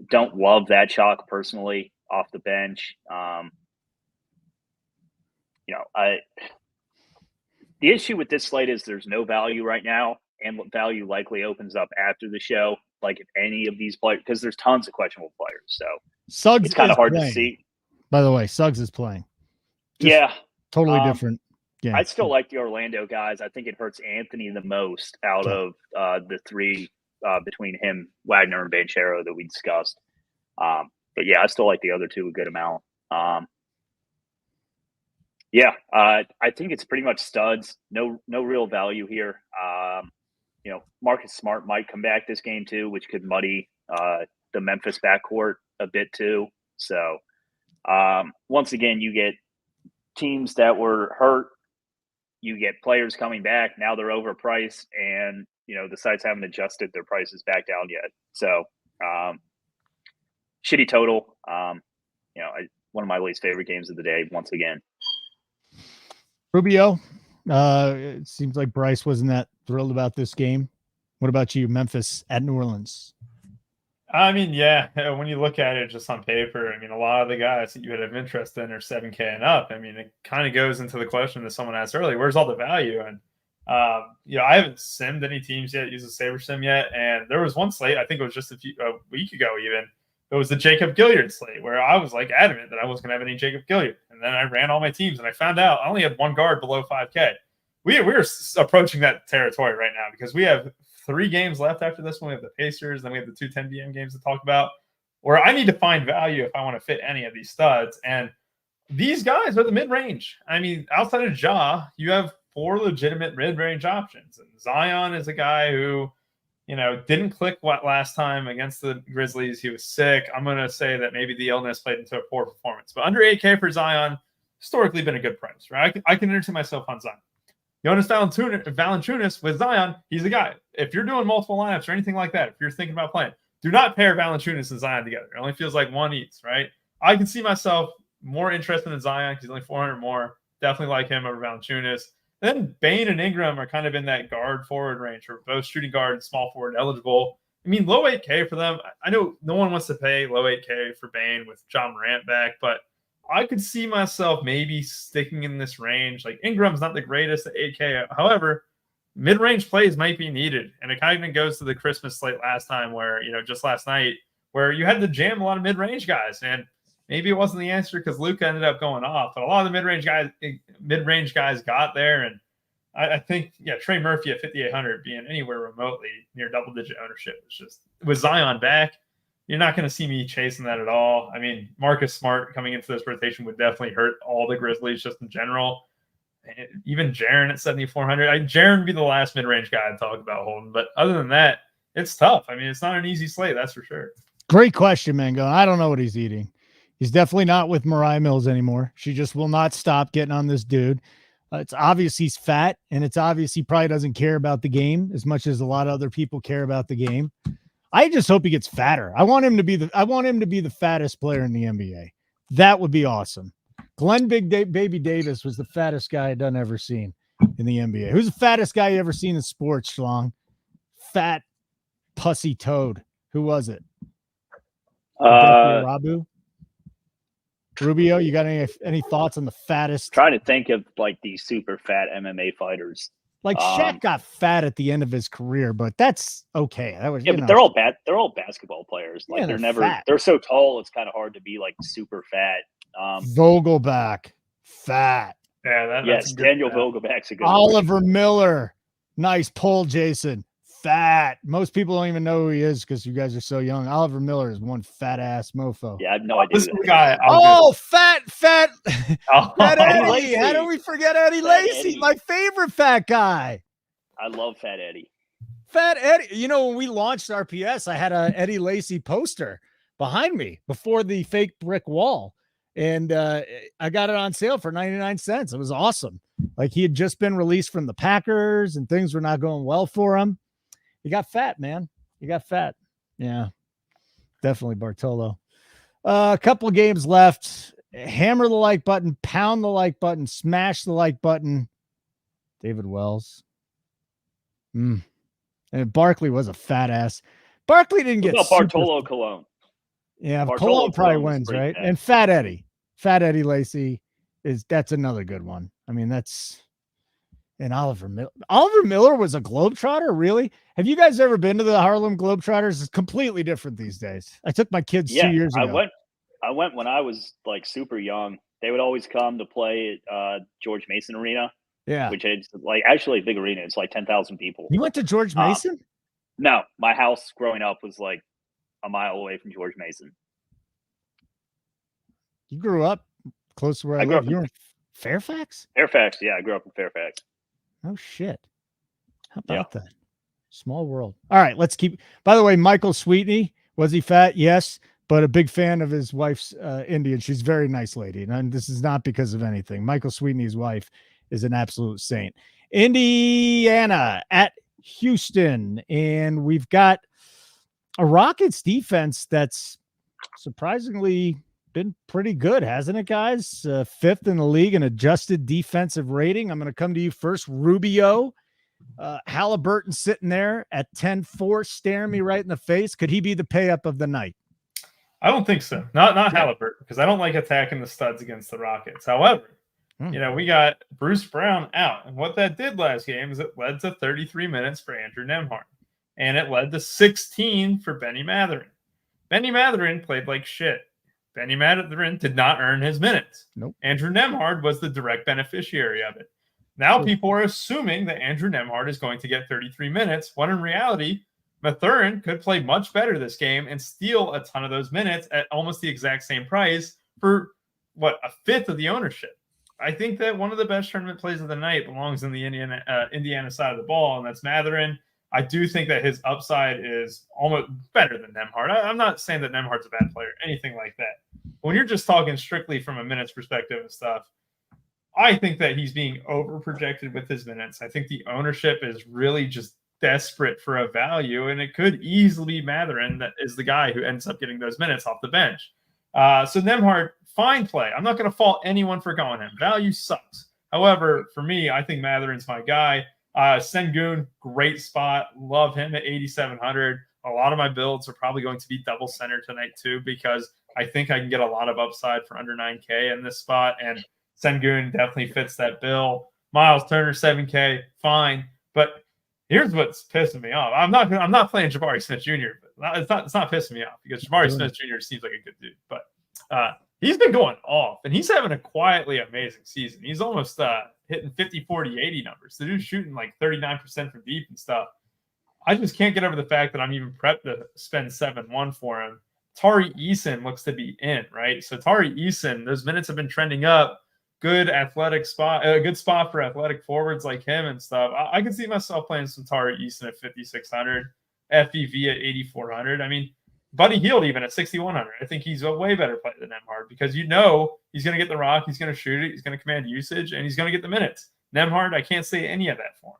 don't love that chalk personally off the bench. The issue with this slate is there's no value right now, and value likely opens up after the show. Like if any of these players, because there's tons of questionable players, so Suggs it's kind of hard playing. to see. By the way, Suggs is playing. Totally different. Yeah, I still like the Orlando guys. I think it hurts Anthony the most out of the 3 between him, Wagner, and Banchero that we discussed. But yeah, I still like the other 2 a good amount. I think it's pretty much studs. No real value here. Marcus Smart might come back this game too, which could muddy the Memphis backcourt a bit too. So once again, you get teams that were hurt. You get players coming back. Now they're overpriced, and the sites haven't adjusted their prices back down yet. So shitty total. One of my least favorite games of the day once again. Rubio, it seems like Bryce wasn't that thrilled about this game. What about you, Memphis at New Orleans? I mean, yeah, when you look at it just on paper, I mean, a lot of the guys that you would have interest in are 7K and up. I mean, it kind of goes into the question that someone asked earlier, where's all the value? And, I haven't simmed any teams yet, used a Saber Sim yet. And there was one slate, I think it was just a week ago even, it was the Jacob Gilyard slate where I was like adamant that I wasn't going to have any Jacob Gilyard. And then I ran all my teams and I found out I only had 1 guard below 5K. We're approaching that territory right now because we have 3 games left after this one. We have the Pacers, then we have the 2 10 p.m. games to talk about, where I need to find value if I want to fit any of these studs. And these guys are the mid-range. I mean, outside of Ja, you have 4 legitimate mid-range options. And Zion is a guy who, didn't click last time against the Grizzlies. He was sick. I'm going to say that maybe the illness played into a poor performance. But under 8K for Zion, historically been a good price, right? I can entertain myself on Zion. Jonas Valanciunas with Zion, he's the guy. If you're doing multiple lineups or anything like that, if you're thinking about playing, do not pair Valanciunas and Zion together. It only feels like one eats, right? I can see myself more interested in Zion because he's only 400 more. Definitely like him over Valanciunas. Then Bane and Ingram are kind of in that guard forward range. We're both shooting guard and small forward eligible. I mean, low 8K for them. I know no one wants to pay low 8K for Bane with John Morant back, but I could see myself maybe sticking in this range. Like Ingram's not the greatest at 8K. However, mid-range plays might be needed. And it kind of goes to the Christmas slate last time where, just last night where you had to jam a lot of mid-range guys. And maybe it wasn't the answer because Luka ended up going off, but a lot of the mid-range guys got there. And I think, Trey Murphy at 5,800 being anywhere remotely near double-digit ownership is just, with Zion back, you're not going to see me chasing that at all. I mean, Marcus Smart coming into this rotation would definitely hurt all the Grizzlies just in general. Even Jaren at 7,400. Jaren would be the last mid-range guy I'd talk about, Holden. But other than that, it's tough. I mean, it's not an easy slate, that's for sure. Great question, Mangone. I don't know what he's eating. He's definitely not with Mariah Mills anymore. She just will not stop getting on this dude. It's obvious he's fat, and it's obvious he probably doesn't care about the game as much as a lot of other people care about the game. I just hope he gets fatter. I want him to be the fattest player in the NBA. That would be awesome. Glenn Baby Davis was the fattest guy I'd ever seen in the NBA. Who's the fattest guy you ever seen in sports, Schlong? Fat pussy toad. Who was it? Rabu? Rubio, you got any thoughts on the fattest? Trying to think of like these super fat MMA fighters. Like Shaq got fat at the end of his career, but that's okay. That was, but they're all bad. They're all basketball players. Like they're never. Fat. They're so tall. It's kind of hard to be like super fat. Vogelback, fat. Yeah, yes, Daniel Vogelback's a good Oliver Miller, nice pull, Jason. Fat. Most people don't even know who he is because you guys are so young. Oliver Miller is one fat ass mofo. Yeah, I have no idea. This guy. Fat. Fat Eddie. Lacy. How do we forget Eddie Lacy? Eddie. My favorite fat guy. I love Fat Eddie. Fat Eddie. You know, when we launched RPS, I had a Eddie Lacy poster behind me before the fake brick wall. And I got it on sale for 99 cents. It was awesome. Like he had just been released from the Packers and things were not going well for him. He got fat, man. He got fat. Yeah, definitely Bartolo. A couple of games left. Hammer the like button, pound the like button, smash the like button. David Wells. And Barkley was a fat ass. Barkley didn't get Bartolo Colon. Yeah, Bartolo Cologne probably wins, right? Bad. And Fat Eddie Lacy that's another good one. I mean, and Oliver Miller. Oliver Miller was a Globetrotter, really? Have you guys ever been to the Harlem Globetrotters? It's completely different these days. I took my kids 2 years ago. I went when I was like super young. They would always come to play at George Mason Arena. Yeah, which is like actually a big arena. It's like 10,000 people. You went to George Mason? No, my house growing up was like a mile away from George Mason. You grew up close to where I live. You were in Fairfax? Fairfax, yeah. I grew up in Fairfax. Oh, shit. How about that? Small world. All right, let's keep. By the way, Michael Sweetney, was he fat? Yes, but a big fan of his wife's Indian. She's a very nice lady. And this is not because of anything. Michael Sweetney's wife is an absolute saint. Indiana at Houston. And we've got a Rockets defense that's surprisingly been pretty good, hasn't it, guys? Fifth in the league in adjusted defensive rating. I'm going to come to you first. Rubio, Halliburton sitting there at 10-4, staring me right in the face. Could he be the pay up of the night? I don't think so. Not Halliburton, because I don't like attacking the studs against the Rockets. However, we got Bruce Brown out. And what that did last game is it led to 33 minutes for Andrew Nembhard. And it led to 16 for Benny Mathurin. Benny Mathurin played like shit. Benny Mathurin did not earn his minutes. Nope. Andrew Nembhard was the direct beneficiary of it. Now people are assuming that Andrew Nembhard is going to get 33 minutes, when in reality, Mathurin could play much better this game and steal a ton of those minutes at almost the exact same price for, a fifth of the ownership. I think that one of the best tournament plays of the night belongs in the Indiana side of the ball, and that's Mathurin. I do think that his upside is almost better than Nembhard. I'm not saying that Nembhard's a bad player, anything like that. When you're just talking strictly from a minutes perspective and stuff, I think that he's being over-projected with his minutes. I think the ownership is really just desperate for a value, and it could easily be Mathurin that is the guy who ends up getting those minutes off the bench. So Nembhard, fine play. I'm not going to fault anyone for going him. Value sucks. However, for me, I think Mathurin's my guy. Sengun, great spot. Love him at 8,700. A lot of my builds are probably going to be double center tonight too, because I think I can get a lot of upside for under 9K in this spot. And Sengun definitely fits that bill. Miles Turner, 7K, fine. But here's what's pissing me off. I'm not playing Jabari Smith Jr., but it's not pissing me off because Jabari Smith Jr. seems like a good dude, but he's been going off and he's having a quietly amazing season. He's almost hitting 50, 40, 80 numbers. The dude's shooting like 39% from deep and stuff. I just can't get over the fact that I'm even prepped to spend 7-1 for him. Tari Eason looks to be in, right? So Tari Eason, those minutes have been trending up. Good athletic spot, a good spot for athletic forwards like him and stuff. I can see myself playing some Tari Eason at 5,600, FEV at 8,400. I mean, Buddy Hield even at 6,100. I think he's a way better player than Nembhard because he's going to get the rock, he's going to shoot it, he's going to command usage, and he's going to get the minutes. Nembhard, I can't say any of that for him.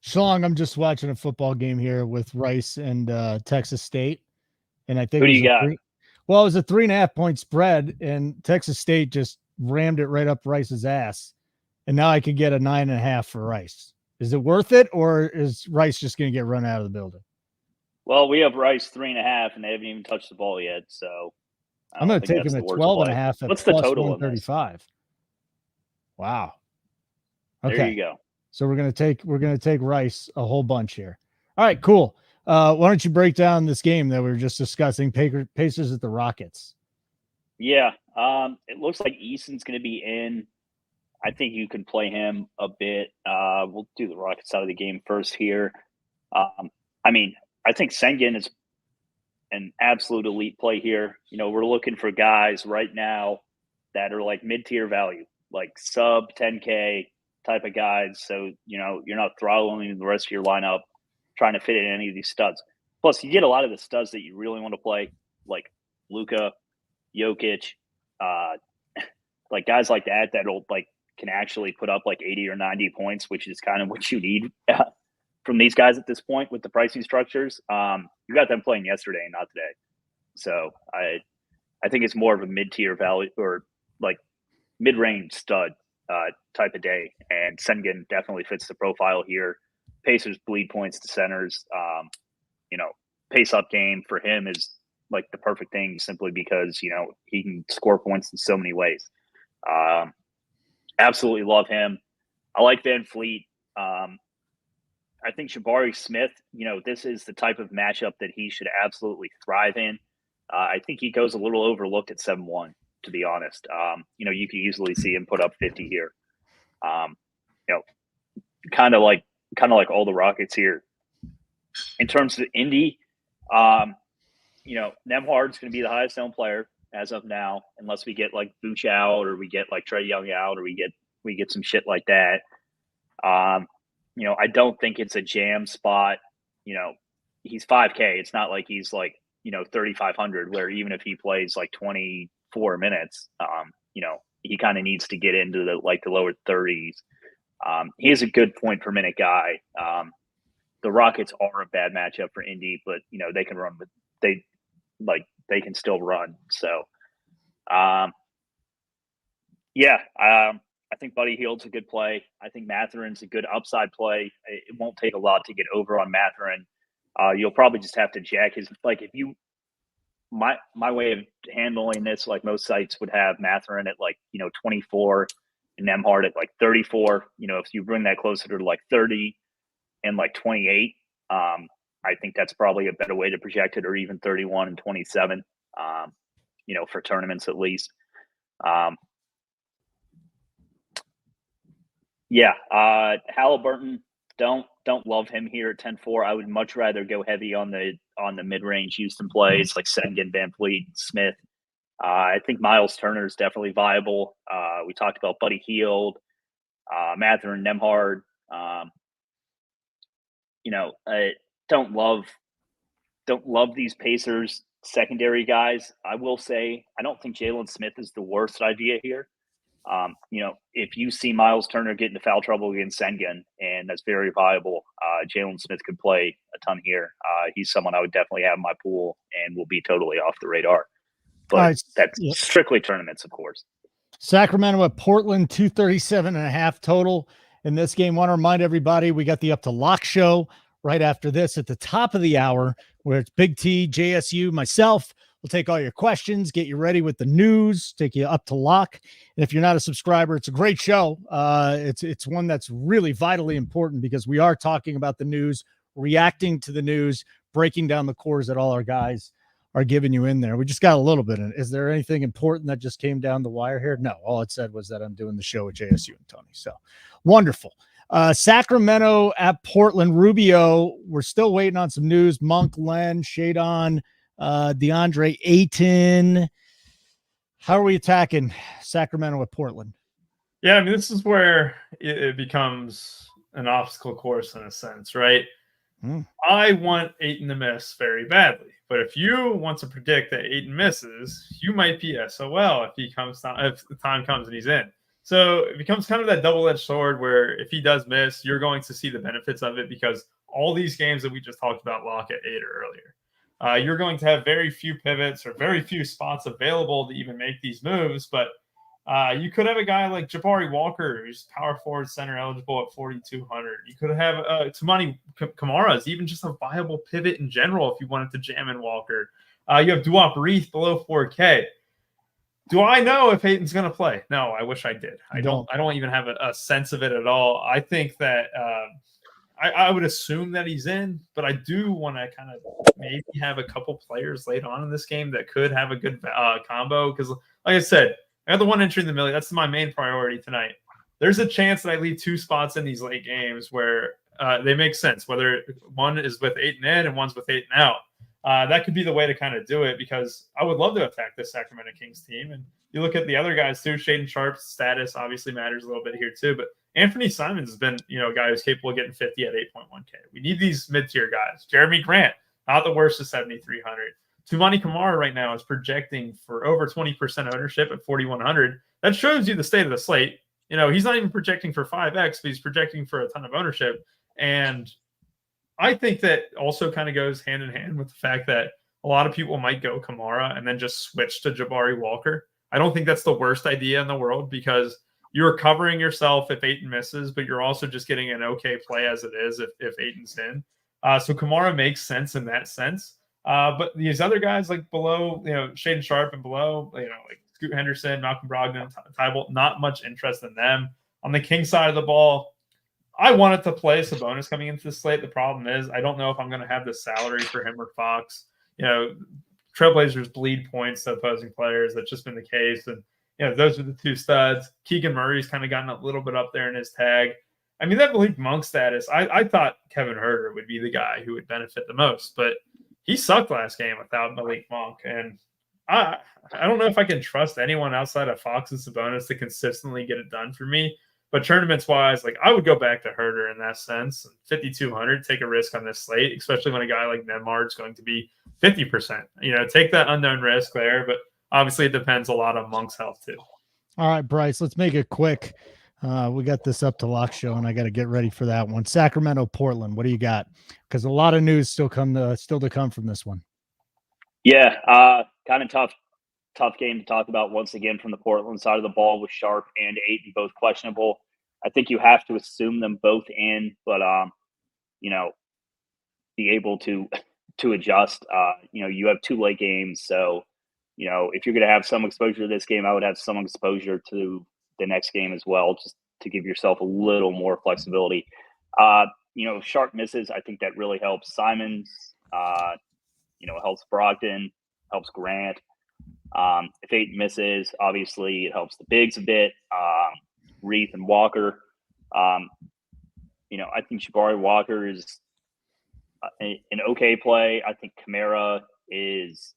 Schlong, I'm just watching a football game here with Rice and Texas State. And I think who do you got? It was a 3.5 point spread, and Texas State just rammed it right up Rice's ass. And now I could get a 9.5 for Rice. Is it worth it, or is Rice just going to get run out of the building? Well, we have Rice 3.5, and they haven't even touched the ball yet. So I'm going to take him at 12.5 at what's the total 135. Wow. Okay. There you go. So we're going to take Rice a whole bunch here. All right, cool. Why don't you break down this game that we were just discussing? Pacers at the Rockets. Yeah. It looks like Eason's going to be in. I think you can play him a bit. We'll do the Rockets side of the game first here. I mean, I think Sengun is an absolute elite play here. You know, we're looking for guys right now that are like mid-tier value, like sub 10K type of guys. So, you know, you're not throttling the rest of your lineup trying to fit in any of these studs. Plus, you get a lot of the studs that you really want to play, like Luka, Jokic, like guys like that'll like can actually put up like 80 or 90 points, which is kind of what you need from these guys at this point with the pricing structures. You got them playing yesterday and not today. So I think it's more of a mid-tier value or like mid-range stud type of day. And Sengun definitely fits the profile here. Pacers bleed points to centers. You know, pace-up game for him is like the perfect thing simply because, you know, he can score points in so many ways. Absolutely love him. I like Van Fleet. I think Jabari Smith, you know, this is the type of matchup that he should absolutely thrive in. I think he goes a little overlooked at 7-1, to be honest. You know, you could easily see him put up 50 here. You know, kind of like all the Rockets here. In terms of Indy, you know, Nembhard's going to be the highest owned player as of now, unless we get like Vooch out or we get like Trae Young out or we get some shit like that. You know, I don't think it's a jam spot. You know, he's 5K. It's not like he's like, you know, 3,500 where even if he plays like 24 minutes, you know, he kind of needs to get into the lower 30s. He is a good point per minute guy. The Rockets are a bad matchup for Indy, but you know, they can run, but they can still run. So, I think Buddy Hield's a good play. I think Mathurin's a good upside play. It won't take a lot to get over on Mathurin. You'll probably just have to jack his, like if you, my way of handling this, like most sites would have Mathurin at like, you know, 24 and Nembhard at like 34. You know, if you bring that closer to like 30 and like 28, I think that's probably a better way to project it, or even 31 and 27, you know, for tournaments at least. Halliburton, don't love him here at 10-4. I would much rather go heavy on the mid-range Houston plays like Sengun, Van Fleet, Smith. I think Miles Turner is definitely viable. We talked about Buddy Hield, Mathurin, Nembhard. You know, I don't love these Pacers secondary guys. I will say I don't think Jalen Smith is the worst idea here. You know, if you see Miles Turner get into foul trouble against Sengun, and that's very viable, Jalen Smith could play a ton here. He's someone I would definitely have in my pool and will be totally off the radar. But that's strictly tournaments, of course. Sacramento at Portland, 237.5 total in this game. Want to remind everybody, we got the Up to Lock show right after this at the top of the hour, where it's Big T, JSU, myself. We'll take all your questions, get you ready with the news, take you up to lock. And if you're not a subscriber, it's a great show. It's one that's really vitally important because we are talking about the news, reacting to the news, breaking down the cores that all our guys are giving you in there. We just got a little bit in it. Is there anything important that just came down the wire here? No, all it said was that I'm doing the show with JSU and Tony. So wonderful. Sacramento at Portland. Rubio, we're still waiting on some news. Monk, Len, Shadon, DeAndre Ayton. How are we attacking Sacramento at Portland? Yeah, I mean, this is where it becomes an obstacle course in a sense, right? I want Ayton to miss very badly. But if you want to predict that Ayton misses, you might be SOL if the time comes and he's in. So it becomes kind of that double-edged sword where if he does miss, you're going to see the benefits of it because all these games that we just talked about lock at 8 or earlier. You're going to have very few pivots or very few spots available to even make these moves. But you could have a guy like Jabari Walker, who's power forward center eligible at 4,200. You could have Toumani Camara is even just a viable pivot in general if you wanted to jam in Walker. You have Duop Reith below 4K. Do I know if Ayton's going to play? No, I wish I did. I don't even have a sense of it at all. I think that I would assume that he's in, but I do want to kind of maybe have a couple players late on in this game that could have a good combo. Because like I said, I got the one entry in the middle. That's my main priority tonight. There's a chance that I leave 2 spots in these late games where they make sense, whether one is with Ayton in and one's with Ayton out. That could be the way to kind of do it because I would love to attack this Sacramento Kings team. And you look at the other guys too. Shaedon Sharpe's status obviously matters a little bit here too. But Anthony Simons has been, a guy who's capable of getting 50 at 8.1K. We need these mid-tier guys. Jeremy Grant, not the worst at 7,300. Toumani Camara right now is projecting for over 20% ownership at 4,100. That shows you the state of the slate. He's not even projecting for 5X, but he's projecting for a ton of ownership. And I think that also kind of goes hand in hand with the fact that a lot of people might go Camara and then just switch to Jabari Walker. I don't think that's the worst idea in the world because you're covering yourself if Ayton misses, but you're also just getting an okay play as it is if Ayton's in. So Camara makes sense in that sense. But these other guys like below, Shaedon Sharpe and below, like Scoot Henderson, Malcolm Brogdon, Thibault, not much interest in them. On the King side of the ball, I wanted to play Sabonis coming into the slate. The problem is I don't know if I'm going to have the salary for him or Fox. Trailblazers bleed points to opposing players. That's just been the case. And, those are the 2 studs. Keegan Murray's kind of gotten a little bit up there in his tag. I mean, that Malik Monk status, I thought Kevin Huerter would be the guy who would benefit the most, but he sucked last game without Malik Monk. And I don't know if I can trust anyone outside of Fox and Sabonis to consistently get it done for me. But tournaments-wise, I would go back to Huerter in that sense. 5,200, take a risk on this slate, especially when a guy like Nembhard is going to be 50%. Take that unknown risk there. But obviously, it depends a lot on Monk's health too. All right, Bryce, let's make it quick. We got this up to lock show, and I got to get ready for that one. Sacramento, Portland, what do you got? Because a lot of news still to come from this one. Yeah, kind of tough game to talk about once again from the Portland side of the ball with Sharpe and Ayton both questionable. I think you have to assume them both in, but be able to adjust. You have 2 late games, so if you're going to have some exposure to this game, I would have some exposure to the next game as well, just to give yourself a little more flexibility. If Sharpe misses, I think that really helps Simons. Helps Brogdon, helps Grant. If Ayton misses, obviously it helps the bigs a bit. Reith and Walker. I think Jabari Walker is an okay play. I think Camara is,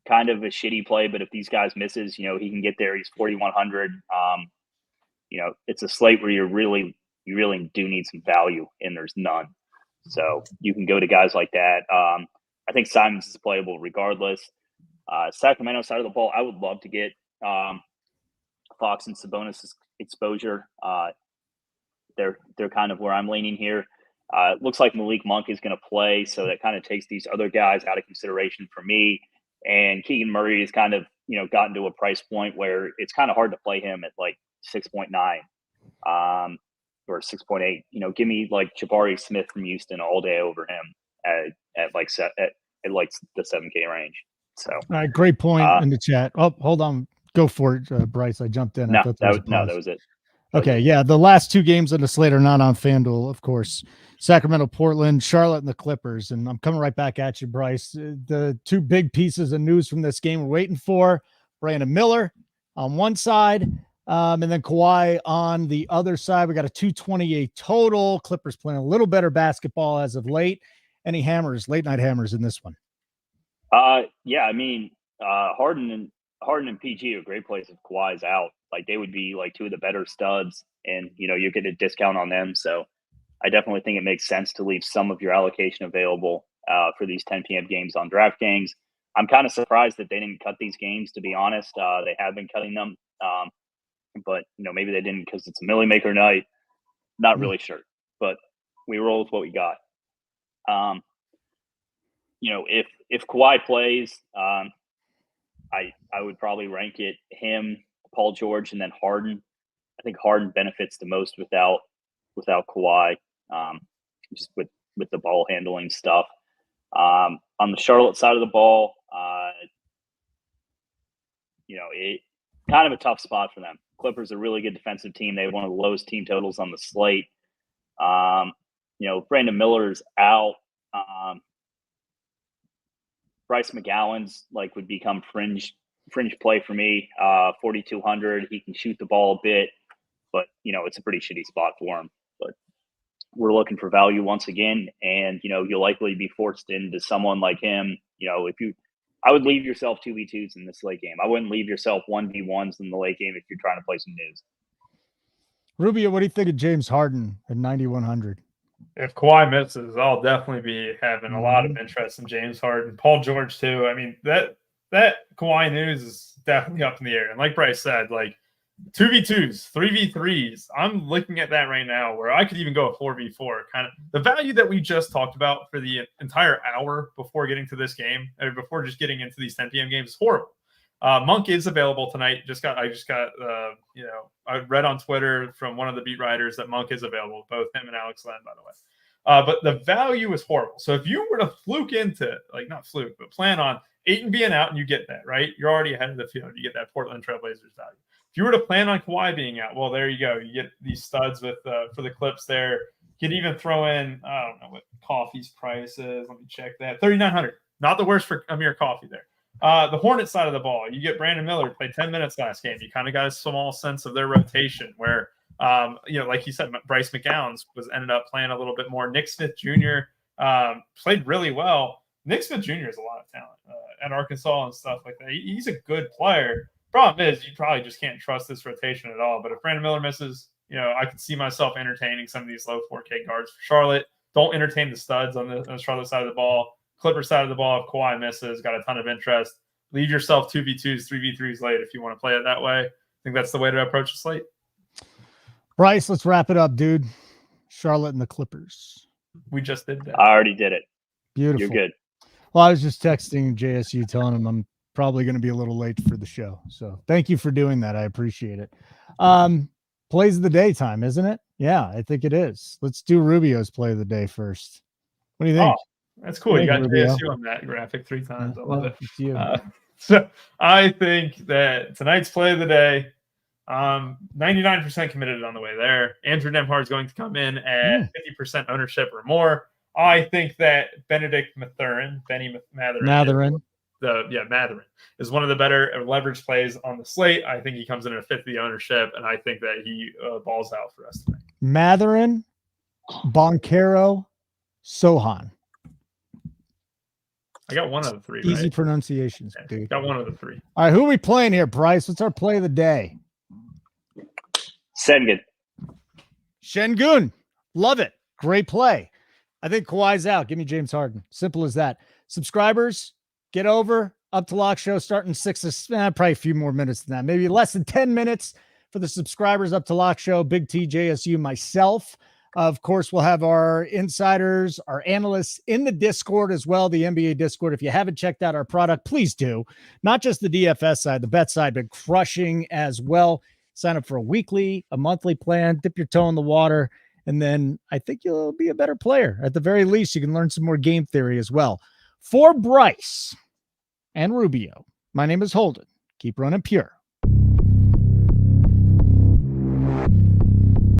kind of a shitty play, but if these guys misses, he can get there. He's 4,100. It's a slate where you really do need some value, and there's none. So you can go to guys like that. I think Simons is playable regardless. Sacramento side of the ball, I would love to get Fox and Sabonis exposure. They're kind of where I'm leaning here. It looks like Malik Monk is going to play, so that kind of takes these other guys out of consideration for me. And Keegan Murray has kind of, gotten to a price point where it's kind of hard to play him at like 6.9 or 6.8. Give me like Jabari Smith from Houston all day over him at the 7K range. So, all right, great point in the chat. Oh, hold on, go for it, Bryce. I jumped in. That was it. Okay, yeah. The last two games on the slate are not on FanDuel, of course. Sacramento, Portland, Charlotte, and the Clippers. And I'm coming right back at you, Bryce. The two big pieces of news from this game we're waiting for: Brandon Miller on one side, and then Kawhi on the other side. We got a 228 total. Clippers playing a little better basketball as of late. Any hammers, late night hammers in this one? Yeah, I mean, Harden and PG are great plays if Kawhi's out. Like, they would be like two of the better studs, and you get a discount on them. So I definitely think it makes sense to leave some of your allocation available for these 10 p.m. games on DraftKings. I'm kind of surprised that they didn't cut these games, to be honest. They have been cutting them, but maybe they didn't because it's a Millie Maker night. Not really sure, but we roll with what we got. If Kawhi plays, I would probably rank it him, Paul George, and then Harden. I think Harden benefits the most without Kawhi, just with the ball handling stuff. On the Charlotte side of the ball, it kind of a tough spot for them. Clippers are a really good defensive team. They have one of the lowest team totals on the slate. Brandon Miller's out. Bryce McGowan's would become fringe play for me. 4,200. He can shoot the ball a bit, but it's a pretty shitty spot for him. But we're looking for value once again, and you'll likely be forced into someone like him. I would leave yourself 2v2s in this late game. I wouldn't leave yourself 1v1s in the late game if you're trying to play some news. Rubio, what do you think of James Harden at 9,100? If Kawhi misses, I'll definitely be having a lot of interest in James Harden. Paul George too. I mean, that Kawhi news is definitely up in the air. And like Bryce said, 2v2s, 3v3s. I'm looking at that right now where I could even go a 4v4. Kind of the value that we just talked about for the entire hour before getting to this game, or before just getting into these 10 p.m. games is horrible. Monk is available tonight. I read on Twitter from one of the beat writers that Monk is available, both him and Alex Len, by the way. But the value is horrible. So if you were to fluke into, not fluke, but plan on Ayton being out and you get that, right? You're already ahead of the field. You get that Portland Trailblazers value. If you were to plan on Kawhi being out, well, there you go. You get these studs with for the Clips there. You could even throw in, I don't know what Coffee's price is. Let me check that. 3,900. Not the worst for Amir Coffee there. The Hornets side of the ball, you get Brandon Miller, played 10 minutes last game. You kind of got a small sense of their rotation where, like you said, Bryce McGowan's ended up playing a little bit more. Nick Smith Jr. Played really well. Nick Smith Jr. has a lot of talent at Arkansas and stuff like that. He's a good player. Problem is, you probably just can't trust this rotation at all. But if Brandon Miller misses, I could see myself entertaining some of these low 4K guards for Charlotte. Don't entertain the studs on the Charlotte side of the ball. Clipper side of the ball, if Kawhi misses, got a ton of interest. Leave yourself 2v2s, 3v3s late if you want to play it that way. I think that's the way to approach the slate. Bryce, let's wrap it up, dude. Charlotte and the Clippers. We just did that. I already did it. Beautiful. You're good. Well, I was just texting JSU telling him I'm probably going to be a little late for the show. So thank you for doing that. I appreciate it. Plays of the day time, isn't it? Yeah, I think it is. Let's do Rubio's play of the day first. What do you think? Oh, that's cool. You got JSU on that graphic 3 times. I love it. So I think that tonight's play of the day, 99% committed on the way there. Andrew Nembhard is going to come in at 50% ownership or more. I think that Benedict Mathurin, Mathurin is one of the better leverage plays on the slate. I think he comes in at 50 ownership, and I think that he balls out for us tonight. Mathurin, Boncaro, Sohan. I got one of the 3. Easy right? pronunciations, dude. Got one of the 3. All right, who are we playing here, Bryce? What's our play of the day? Şengün. Love it. Great play. I think Kawhi's out. Give me James Harden. Simple as that. Subscribers, get over. Up to Lock Show starting 6, probably a few more minutes than that. Maybe less than 10 minutes for the subscribers. Up to Lock Show, Big T, JSU, myself. Of course, we'll have our insiders, our analysts in the Discord as well, the NBA Discord. If you haven't checked out our product, please do. Not just the DFS side, the bet side, but crushing as well. Sign up for a weekly, a monthly plan, dip your toe in the water, and then I think you'll be a better player. At the very least, you can learn some more game theory as well. For Bryce and Rubio, my name is Holden. Keep running pure.